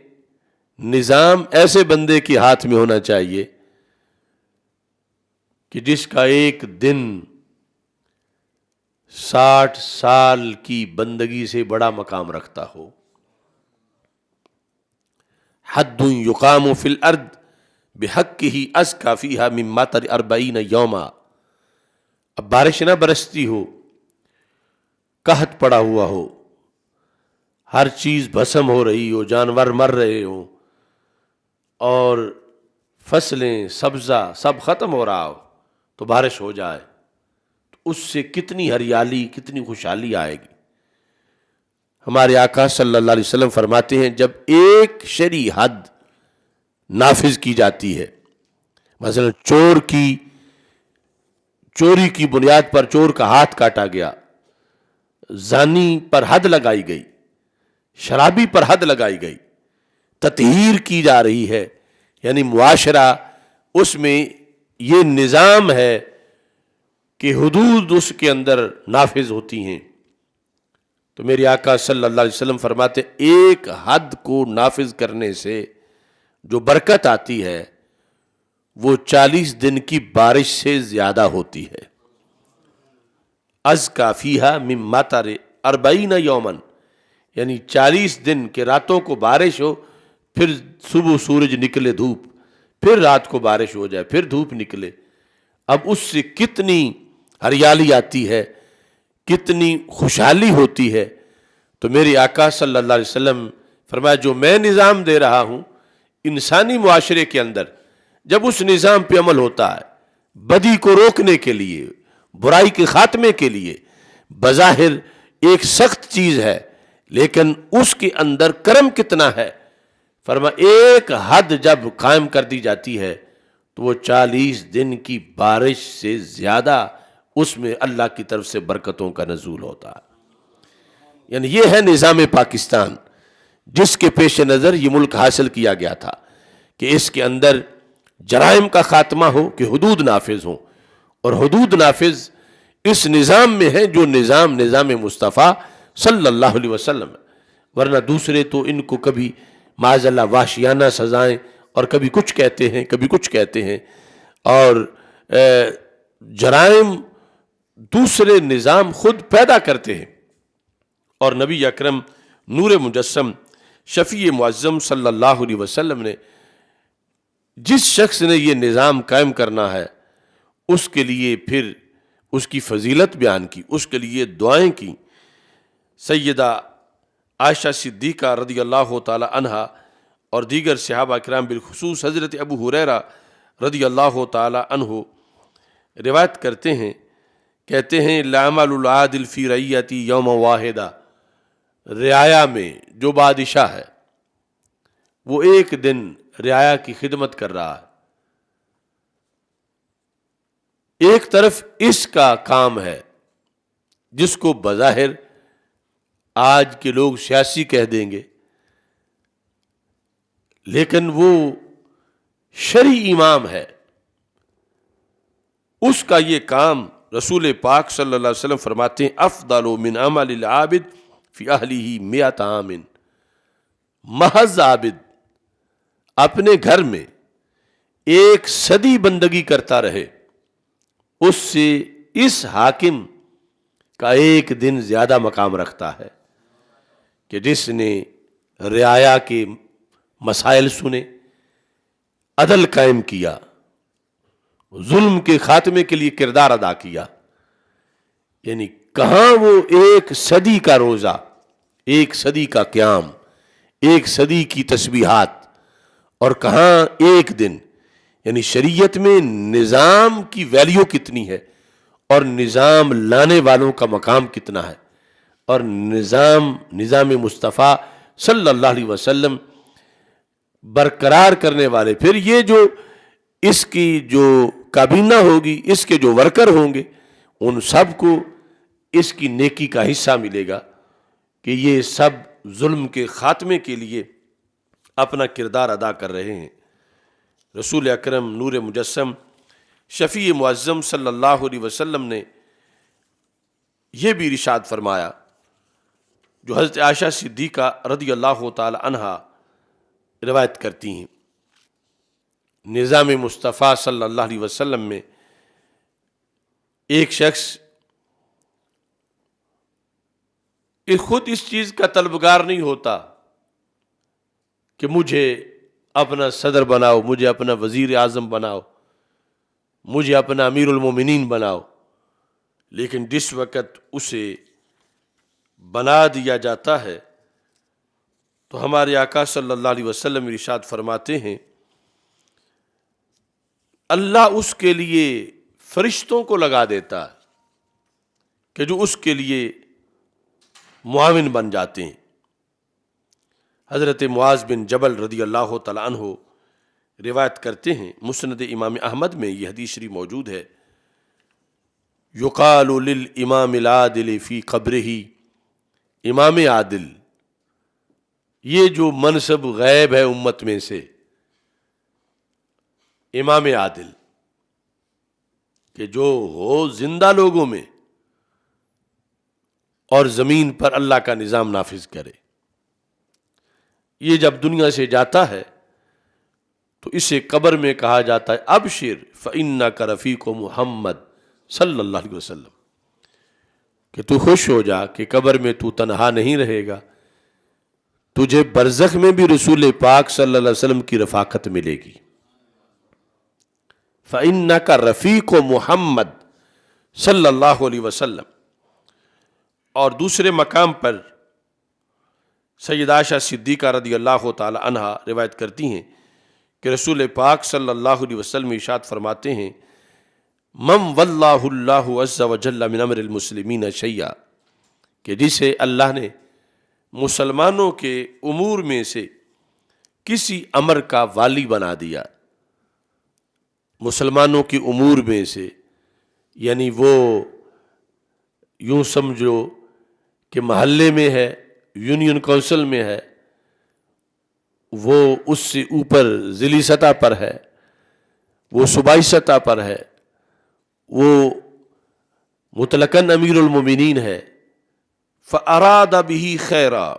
نظام ایسے بندے کے ہاتھ میں ہونا چاہیے کہ جس کا ایک دن 60 سال کی بندگی سے بڑا مقام رکھتا ہو. حد یقام فی الارض بحقہ ازکی فیہا من مطر 40 یوما. اب بارش نہ برستی ہو، قحط پڑا ہوا ہو، ہر چیز بھسم ہو رہی ہو، جانور مر رہے ہوں اور فصلیں سبزہ سب ختم ہو رہا ہو، تو بارش ہو جائے تو اس سے کتنی ہریالی، کتنی خوشحالی آئے گی. ہمارے آقا صلی اللہ علیہ وسلم فرماتے ہیں جب ایک شرعی حد نافذ کی جاتی ہے، مثلا چوری کی بنیاد پر چور کا ہاتھ کاٹا گیا، زانی پر حد لگائی گئی، شرابی پر حد لگائی گئی، تطہیر کی جا رہی ہے، یعنی معاشرہ اس میں یہ نظام ہے کہ حدود اس کے اندر نافذ ہوتی ہیں، تو میرے آقا صلی اللہ علیہ وسلم فرماتے ایک حد کو نافذ کرنے سے جو برکت آتی ہے وہ 40 دن کی بارش سے زیادہ ہوتی ہے. ازکی فیہا من مطر 40 یومن، یعنی 40 دن کے راتوں کو بارش ہو، پھر صبح سورج نکلے دھوپ، پھر رات کو بارش ہو جائے، پھر دھوپ نکلے. اب اس سے کتنی ہریالی آتی ہے، کتنی خوشحالی ہوتی ہے. تو میرے آقا صلی اللہ علیہ وسلم فرمایا جو میں نظام دے رہا ہوں انسانی معاشرے کے اندر، جب اس نظام پہ عمل ہوتا ہے بدی کو روکنے کے لیے، برائی کے خاتمے کے لیے، بظاہر ایک سخت چیز ہے لیکن اس کے اندر کرم کتنا ہے. فرمایا ایک حد جب قائم کر دی جاتی ہے تو وہ 40 دن کی بارش سے زیادہ اس میں اللہ کی طرف سے برکتوں کا نزول ہوتا ہے. یعنی یہ ہے نظام پاکستان جس کے پیش نظر یہ ملک حاصل کیا گیا تھا کہ اس کے اندر جرائم کا خاتمہ ہو، کہ حدود نافذ ہوں، اور حدود نافذ اس نظام میں ہے جو نظام مصطفیٰ صلی اللہ علیہ وسلم ہے. ورنہ دوسرے تو ان کو کبھی معاذ اللہ وحشیانہ سزائیں، اور کبھی کچھ کہتے ہیں کبھی کچھ کہتے ہیں، اور جرائم دوسرے نظام خود پیدا کرتے ہیں. اور نبی اکرم نور مجسم شفیع معظم صلی اللہ علیہ وسلم نے جس شخص نے یہ نظام قائم کرنا ہے اس کے لیے پھر اس کی فضیلت بیان کی، اس کے لیے دعائیں کی. سیدہ عائشہ صدیقہ رضی اللہ تعالی عنہا اور دیگر صحابہ کرام بالخصوص حضرت ابو ہریرہ رضی اللہ تعالی عنہ روایت کرتے ہیں، کہتے ہیں لعمل العادل فی رعیتی یوم واحدہ، رعایا میں جو بادشاہ ہے وہ ایک دن رعایا کی خدمت کر رہا ہے، ایک طرف اس کا کام ہے جس کو بظاہر آج کے لوگ سیاسی کہہ دیں گے، لیکن وہ شرعی امام ہے، اس کا یہ کام رسول پاک صلی اللہ علیہ وسلم فرماتے ہیں افضل من عمل العابد فی اہلہ مئۃ عام، محض عابد اپنے گھر میں 1 صدی بندگی کرتا رہے، اس سے اس حاکم کا 1 دن زیادہ مقام رکھتا ہے کہ جس نے رعایا کے مسائل سنے، عدل قائم کیا، ظلم کے خاتمے کے لیے کردار ادا کیا۔ یعنی کہاں وہ 1 صدی کا روزہ، 1 صدی کا قیام، 1 صدی کی تسبیحات، اور کہاں 1 دن۔ یعنی شریعت میں نظام کی ویلیو کتنی ہے اور نظام لانے والوں کا مقام کتنا ہے، اور نظام مصطفیٰ صلی اللہ علیہ وسلم برقرار کرنے والے، پھر یہ جو اس کی جو کابینہ ہوگی، اس کے جو ورکر ہوں گے، ان سب کو اس کی نیکی کا حصہ ملے گا کہ یہ سب ظلم کے خاتمے کے لیے اپنا کردار ادا کر رہے ہیں۔ رسول اکرم نور مجسم شفیع معظم صلی اللہ علیہ وسلم نے یہ بھی ارشاد فرمایا جو حضرت عائشہ صدیقہ رضی اللہ تعالی عنہا روایت کرتی ہیں۔ نظام مصطفیٰ صلی اللہ علیہ وسلم میں ایک شخص خود اس چیز کا طلبگار نہیں ہوتا کہ مجھے اپنا صدر بناؤ، مجھے اپنا وزیر اعظم بناؤ، مجھے اپنا امیر المومنین بناؤ، لیکن جس وقت اسے بنا دیا جاتا ہے تو ہمارے آقا صلی اللہ علیہ وسلم ارشاد فرماتے ہیں اللہ اس کے لیے فرشتوں کو لگا دیتا ہے کہ جو اس کے لیے معاون بن جاتے ہیں۔ حضرت معاذ بن جبل رضی اللہ تعالیٰ عنہ روایت کرتے ہیں، مسند امام احمد میں یہ حدیث شریف موجود ہے، یقال للامام العادل فی قبرہ، امام عادل، یہ جو منصب غیب ہے امت میں سے، امام عادل کہ جو ہو زندہ لوگوں میں اور زمین پر اللہ کا نظام نافذ کرے، یہ جب دنیا سے جاتا ہے تو اسے قبر میں کہا جاتا ہے ابشر فإنک رفیق محمد صلی اللہ علیہ وسلم، کہ تو خوش ہو جا کہ قبر میں تو تنہا نہیں رہے گا، تجھے برزخ میں بھی رسول پاک صلی اللہ علیہ وسلم کی رفاقت ملے گی۔ فإنک رفیق محمد صلی اللہ علیہ وسلم۔ اور دوسرے مقام پر سیدہ عائشہ صدیقہ رضی اللہ تعالی عنہا روایت کرتی ہیں کہ رسول پاک صلی اللہ علیہ وسلم ارشاد فرماتے ہیں من واللہ اللہ عز وجل من امر المسلمین شیئا، کہ جسے اللہ نے مسلمانوں کے امور میں سے کسی امر کا والی بنا دیا، مسلمانوں کی امور میں سے، یعنی وہ یوں سمجھو کہ محلے میں ہے، یونین کونسل میں ہے، وہ اس سے اوپر ضلعی سطح پر ہے، وہ صوبائی سطح پر ہے، وہ مطلقاً امیر المومنین ہے، فَأَرَادَ بِهِ خَيْرًا،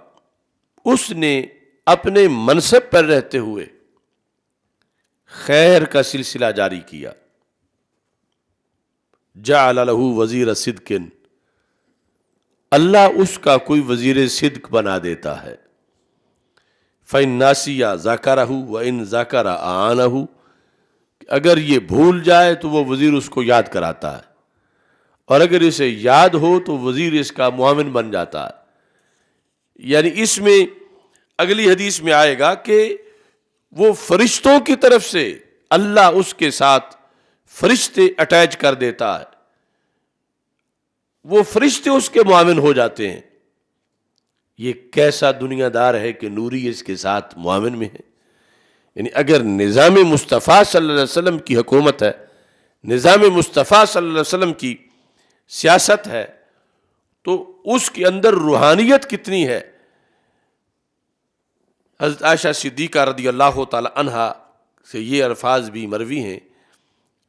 اس نے اپنے منصب پر رہتے ہوئے خیر کا سلسلہ جاری کیا، جَعَلَ لَهُ وَزِيرَ صِدْقٍ، اللہ اس کا کوئی وزیر صدق بنا دیتا ہے، فَإِن نَاسِيَ ذَكَرَهُ وَإِن ذَكَرَ أَعَانَهُ، اگر یہ بھول جائے تو وہ وزیر اس کو یاد کراتا ہے، اور اگر اسے یاد ہو تو وزیر اس کا معاون بن جاتا ہے۔ یعنی اس میں اگلی حدیث میں آئے گا کہ وہ فرشتوں کی طرف سے اللہ اس کے ساتھ فرشتے اٹیچ کر دیتا ہے، وہ فرشتے اس کے معاون ہو جاتے ہیں۔ یہ کیسا دنیا دار ہے کہ نوری اس کے ساتھ معاون میں ہے۔ یعنی اگر نظام مصطفیٰ صلی اللہ علیہ وسلم کی حکومت ہے، نظام مصطفیٰ صلی اللہ علیہ وسلم کی سیاست ہے، تو اس کے اندر روحانیت کتنی ہے۔ حضرت عائشہ صدیقہ رضی اللہ تعالی عنہا سے یہ الفاظ بھی مروی ہیں،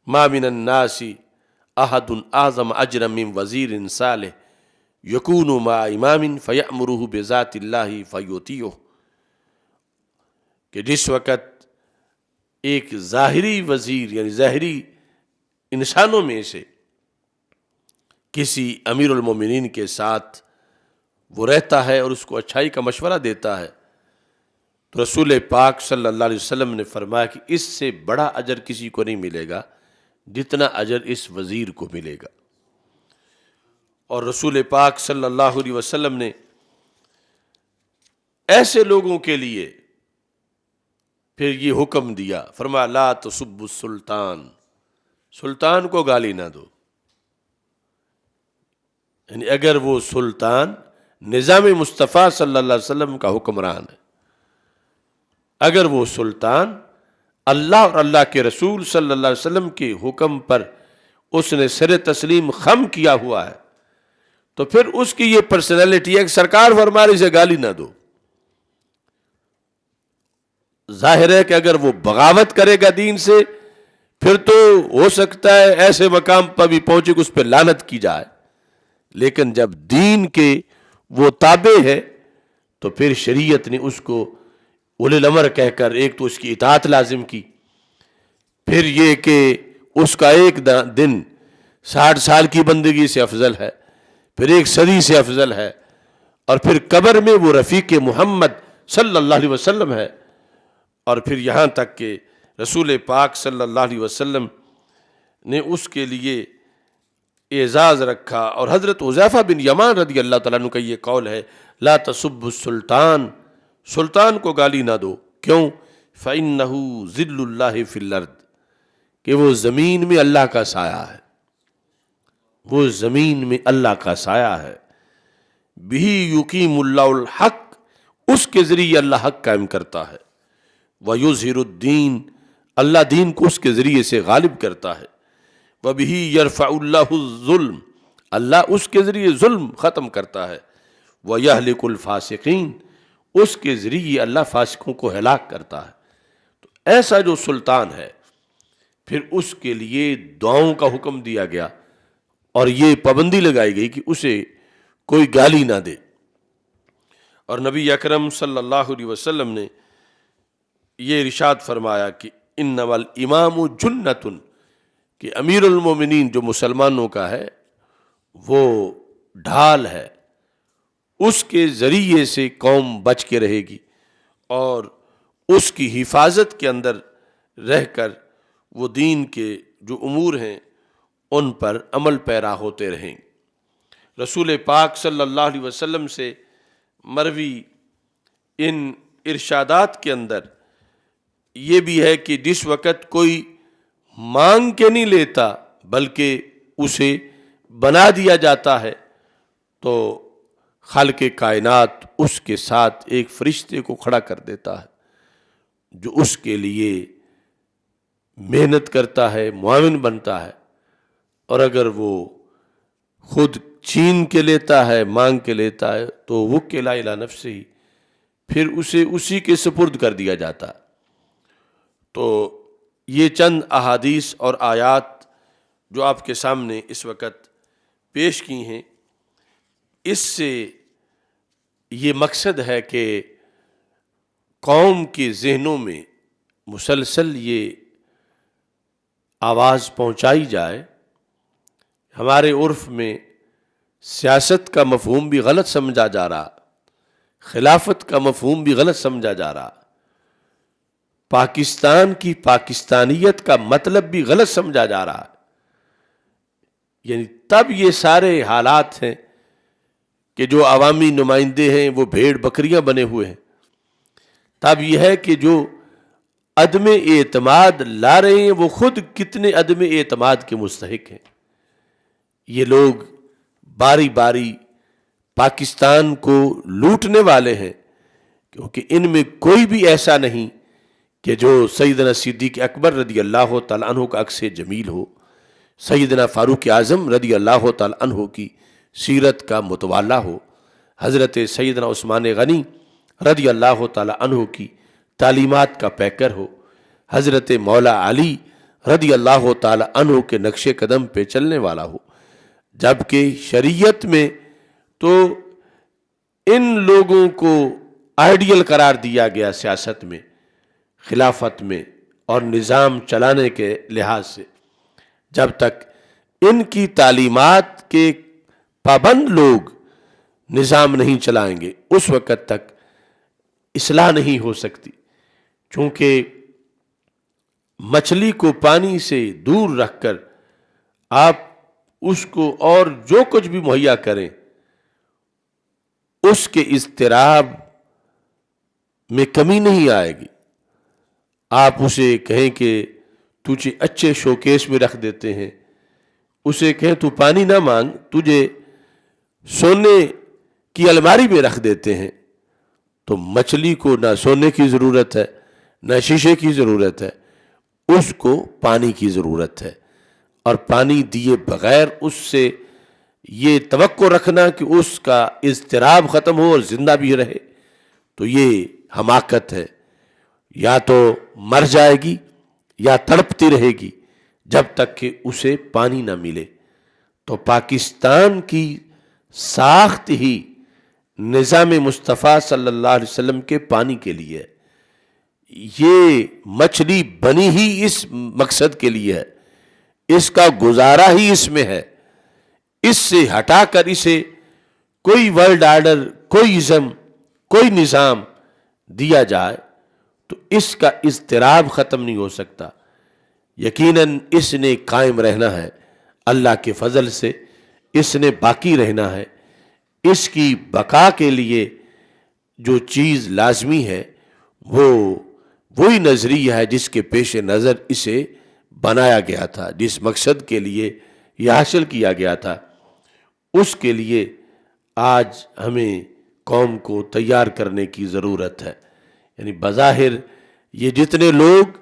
ما من الناس احد اعظم اجرا من وزیر صالح یکون مع امام فیأمرہ بذات اللہ فیطیعہ، کہ جس وقت ایک ظاہری وزیر یعنی ظاہری انسانوں میں سے کسی امیر المومنین کے ساتھ وہ رہتا ہے اور اس کو اچھائی کا مشورہ دیتا ہے، تو رسول پاک صلی اللہ علیہ وسلم نے فرمایا کہ اس سے بڑا اجر کسی کو نہیں ملے گا جتنا اجر اس وزیر کو ملے گا۔ اور رسول پاک صلی اللہ علیہ وسلم نے ایسے لوگوں کے لیے پھر یہ حکم دیا، فرمایا لا تسبوا السلطان، سلطان کو گالی نہ دو، یعنی اگر وہ سلطان نظام مصطفیٰ صلی اللہ علیہ وسلم کا حکمران ہے، اگر وہ سلطان اللہ اور اللہ کے رسول صلی اللہ علیہ وسلم کے حکم پر اس نے سر تسلیم خم کیا ہوا ہے، تو پھر اس کی یہ پرسنالٹی ہے کہ سرکار فرمائے اسے گالی نہ دو۔ ظاہر ہے کہ اگر وہ بغاوت کرے گا دین سے، پھر تو ہو سکتا ہے ایسے مقام پر بھی پہنچے کہ اس پہ لعنت کی جائے، لیکن جب دین کے وہ تابع ہے تو پھر شریعت نے اس کو اولی الامر کہہ کر ایک تو اس کی اطاعت لازم کی، پھر یہ کہ اس کا ایک دن 60 سال کی بندگی سے افضل ہے، پھر ایک صدی سے افضل ہے، اور پھر قبر میں وہ رفیق محمد صلی اللہ علیہ وسلم ہے، اور پھر یہاں تک کہ رسول پاک صلی اللہ علیہ وسلم نے اس کے لیے اعزاز رکھا۔ اور حضرت حذیفہ بن یمان رضی اللہ تعالیٰ عنہ کا یہ قول ہے لا تسبوا السلطان، سلطان کو گالی نہ دو، کیوں؟ فإنہ ظل اللہ فی الارض، کہ وہ زمین میں اللہ کا سایہ ہے، وہ زمین میں اللہ کا سایہ ہے، بہ یقیم اللہ الحق، اس کے ذریعے اللہ حق قائم کرتا ہے، وَيُظْهِرُ الدین، اللہ دین کو اس کے ذریعے سے غالب کرتا ہے، وَبِهِ يَرْفَعُ اللَّهُ الظُّلْمَ، اللہ اس کے ذریعے ظلم ختم کرتا ہے، وَيَهْلِكُ الْفَاسِقِينَ، اس کے ذریعے اللہ فاسقوں کو ہلاک کرتا ہے۔ تو ایسا جو سلطان ہے پھر اس کے لیے دعاؤں کا حکم دیا گیا، اور یہ پابندی لگائی گئی کہ اسے کوئی گالی نہ دے۔ اور نبی اکرم صلی اللہ علیہ وسلم نے یہ ارشاد فرمایا کہ انما الامام جنۃ، کہ امیر المومنین جو مسلمانوں کا ہے وہ ڈھال ہے، اس کے ذریعے سے قوم بچ کے رہے گی، اور اس کی حفاظت کے اندر رہ کر وہ دین کے جو امور ہیں ان پر عمل پیرا ہوتے رہیں۔ رسول پاک صلی اللہ علیہ وسلم سے مروی ان ارشادات کے اندر یہ بھی ہے کہ جس وقت کوئی مانگ کے نہیں لیتا بلکہ اسے بنا دیا جاتا ہے، تو خالق کائنات اس کے ساتھ ایک فرشتے کو کھڑا کر دیتا ہے جو اس کے لیے محنت کرتا ہے، معاون بنتا ہے، اور اگر وہ خود چھین کے لیتا ہے، مانگ کے لیتا ہے، تو وکل الی نفسہ، پھر اسے اسی کے سپرد کر دیا جاتا ہے۔ تو یہ چند احادیث اور آیات جو آپ کے سامنے اس وقت پیش کی ہیں، اس سے یہ مقصد ہے کہ قوم کے ذہنوں میں مسلسل یہ آواز پہنچائی جائے۔ ہمارے عرف میں سیاست کا مفہوم بھی غلط سمجھا جا رہا، خلافت کا مفہوم بھی غلط سمجھا جا رہا، پاکستان کی پاکستانیت کا مطلب بھی غلط سمجھا جا رہا، یعنی تب یہ سارے حالات ہیں کہ جو عوامی نمائندے ہیں وہ بھیڑ بکریاں بنے ہوئے ہیں، تب یہ ہے کہ جو عدم اعتماد لا رہے ہیں وہ خود کتنے عدم اعتماد کے مستحق ہیں۔ یہ لوگ باری باری پاکستان کو لوٹنے والے ہیں، کیونکہ ان میں کوئی بھی ایسا نہیں کہ جو سیدنا صدیق اکبر رضی اللہ تعالیٰ عنہ کا عکس جمیل ہو، سیدنا فاروق اعظم رضی اللہ تعالیٰ عنہ کی سیرت کا متوالا ہو، حضرت سیدنا عثمان غنی رضی اللہ تعالیٰ عنہ کی تعلیمات کا پیکر ہو، حضرت مولا علی رضی اللہ تعالی عنہ کے نقش قدم پہ چلنے والا ہو، جبکہ شریعت میں تو ان لوگوں کو آئیڈیل قرار دیا گیا سیاست میں، خلافت میں اور نظام چلانے کے لحاظ سے۔ جب تک ان کی تعلیمات کے پابند لوگ نظام نہیں چلائیں گے اس وقت تک اصلاح نہیں ہو سکتی، چونکہ مچھلی کو پانی سے دور رکھ کر آپ اس کو اور جو کچھ بھی مہیا کریں، اس کے اضطراب میں کمی نہیں آئے گی۔ آپ اسے کہیں کہ تجھے اچھے شوکیس میں رکھ دیتے ہیں، اسے کہیں تو پانی نہ مانگ، تجھے سونے کی الماری میں رکھ دیتے ہیں، تو مچھلی کو نہ سونے کی ضرورت ہے نہ شیشے کی ضرورت ہے، اس کو پانی کی ضرورت ہے۔ اور پانی دیے بغیر اس سے یہ توقع رکھنا کہ اس کا اضطراب ختم ہو اور زندہ بھی رہے، تو یہ حماقت ہے۔ یا تو مر جائے گی یا تڑپتی رہے گی جب تک کہ اسے پانی نہ ملے۔ تو پاکستان کی ساخت ہی نظام مصطفیٰ صلی اللہ علیہ وسلم کے پانی کے لیے ہے۔ یہ مچھلی بنی ہی اس مقصد کے لیے ہے، اس کا گزارا ہی اس میں ہے۔ اس سے ہٹا کر اسے کوئی ورلڈ آرڈر، کوئی ازم، کوئی نظام دیا جائے تو اس کا اضطراب ختم نہیں ہو سکتا۔ یقیناً اس نے قائم رہنا ہے، اللہ کے فضل سے اس نے باقی رہنا ہے۔ اس کی بقا کے لیے جو چیز لازمی ہے وہ وہی نظریہ ہے جس کے پیش نظر اسے بنایا گیا تھا، جس مقصد کے لیے یہ حاصل کیا گیا تھا۔ اس کے لیے آج ہمیں قوم کو تیار کرنے کی ضرورت ہے۔ یعنی بظاہر یہ جتنے لوگ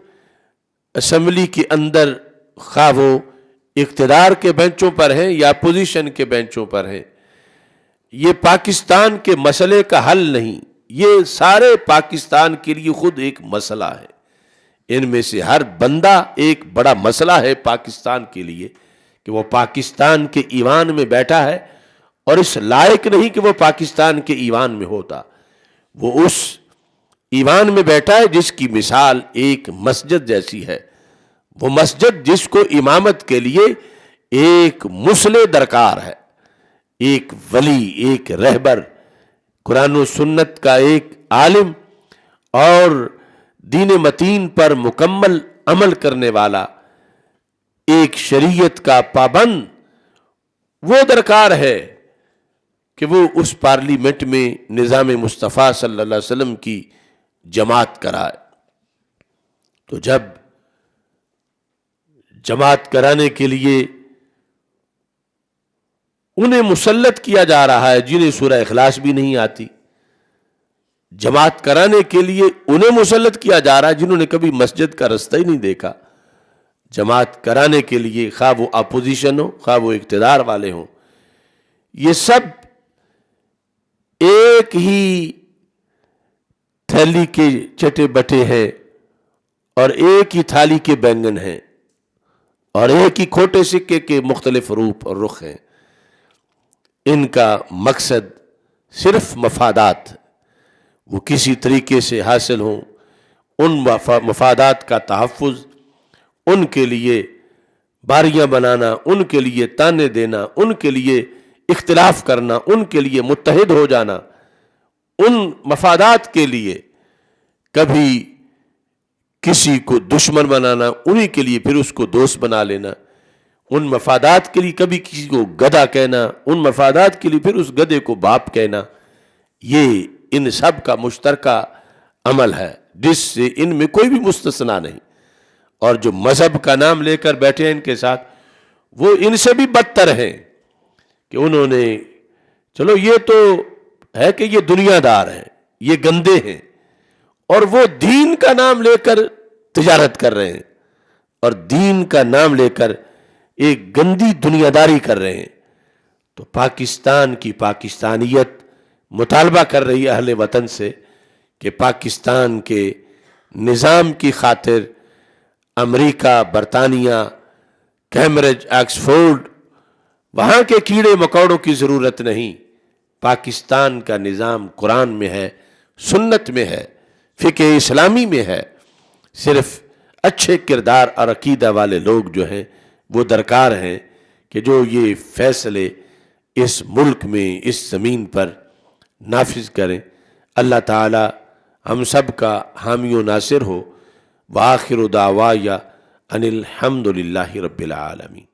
اسمبلی کے اندر، خواہ وہ اقتدار کے بینچوں پر ہیں یا اپوزیشن کے بینچوں پر ہیں، یہ پاکستان کے مسئلے کا حل نہیں، یہ سارے پاکستان کے لیے خود ایک مسئلہ ہے۔ ان میں سے ہر بندہ ایک بڑا مسئلہ ہے پاکستان کے لیے، کہ وہ پاکستان کے ایوان میں بیٹھا ہے اور اس لائق نہیں کہ وہ پاکستان کے ایوان میں ہوتا۔ وہ اس ایوان میں بیٹھا ہے جس کی مثال ایک مسجد جیسی ہے، وہ مسجد جس کو امامت کے لیے ایک مصلح درکار ہے، ایک ولی، ایک رہبر، قرآن و سنت کا ایک عالم اور دین متین پر مکمل عمل کرنے والا، ایک شریعت کا پابند، وہ درکار ہے کہ وہ اس پارلیمنٹ میں نظام مصطفیٰ صلی اللہ علیہ وسلم کی جماعت کرائے۔ تو جب جماعت کرانے کے لیے انہیں مسلط کیا جا رہا ہے جنہیں سورہ اخلاص بھی نہیں آتی، جماعت کرانے کے لیے انہیں مسلط کیا جا رہا ہے جنہوں نے کبھی مسجد کا رستہ ہی نہیں دیکھا، جماعت کرانے کے لیے خواہ وہ اپوزیشن ہو خواہ وہ اقتدار والے ہوں، یہ سب ایک ہی تھیلی کے چٹے بٹے ہیں اور ایک ہی تھالی کے بینگن ہیں اور ایک ہی کھوٹے سکے کے مختلف روپ اور رخ ہیں۔ ان کا مقصد صرف مفادات، وہ کسی طریقے سے حاصل ہوں، ان مفادات کا تحفظ، ان کے لیے باریاں بنانا، ان کے لیے تانے دینا، ان کے لیے اختلاف کرنا، ان کے لیے متحد ہو جانا، ان مفادات کے لیے کبھی کسی کو دشمن بنانا، انہی کے لیے پھر اس کو دوست بنا لینا، ان مفادات کے لیے کبھی کسی کو گدھا کہنا، ان مفادات کے لیے پھر اس گدھے کو باپ کہنا، یہ ان سب کا مشترکہ عمل ہے جس سے ان میں کوئی بھی مستثنا نہیں۔ اور جو مذہب کا نام لے کر بیٹھے ہیں ان کے ساتھ، وہ ان سے بھی بدتر ہیں کہ انہوں نے، چلو یہ تو ہے کہ یہ دنیا دار ہیں، یہ گندے ہیں، اور وہ دین کا نام لے کر تجارت کر رہے ہیں اور دین کا نام لے کر ایک گندی دنیا داری کر رہے ہیں۔ تو پاکستان کی پاکستانیت مطالبہ کر رہی ہے اہل وطن سے کہ پاکستان کے نظام کی خاطر امریکہ، برطانیہ، کیمبرج، آکسفورڈ، وہاں کے کیڑے مکوڑوں کی ضرورت نہیں۔ پاکستان کا نظام قرآن میں ہے، سنت میں ہے، فقہ اسلامی میں ہے۔ صرف اچھے کردار اور عقیدہ والے لوگ جو ہیں وہ درکار ہیں کہ جو یہ فیصلے اس ملک میں، اس زمین پر نافذ کریں۔ اللہ تعالی ہم سب کا حامی و ناصر ہو۔ وآخر دعوایا ان الحمد للہ رب العالمین۔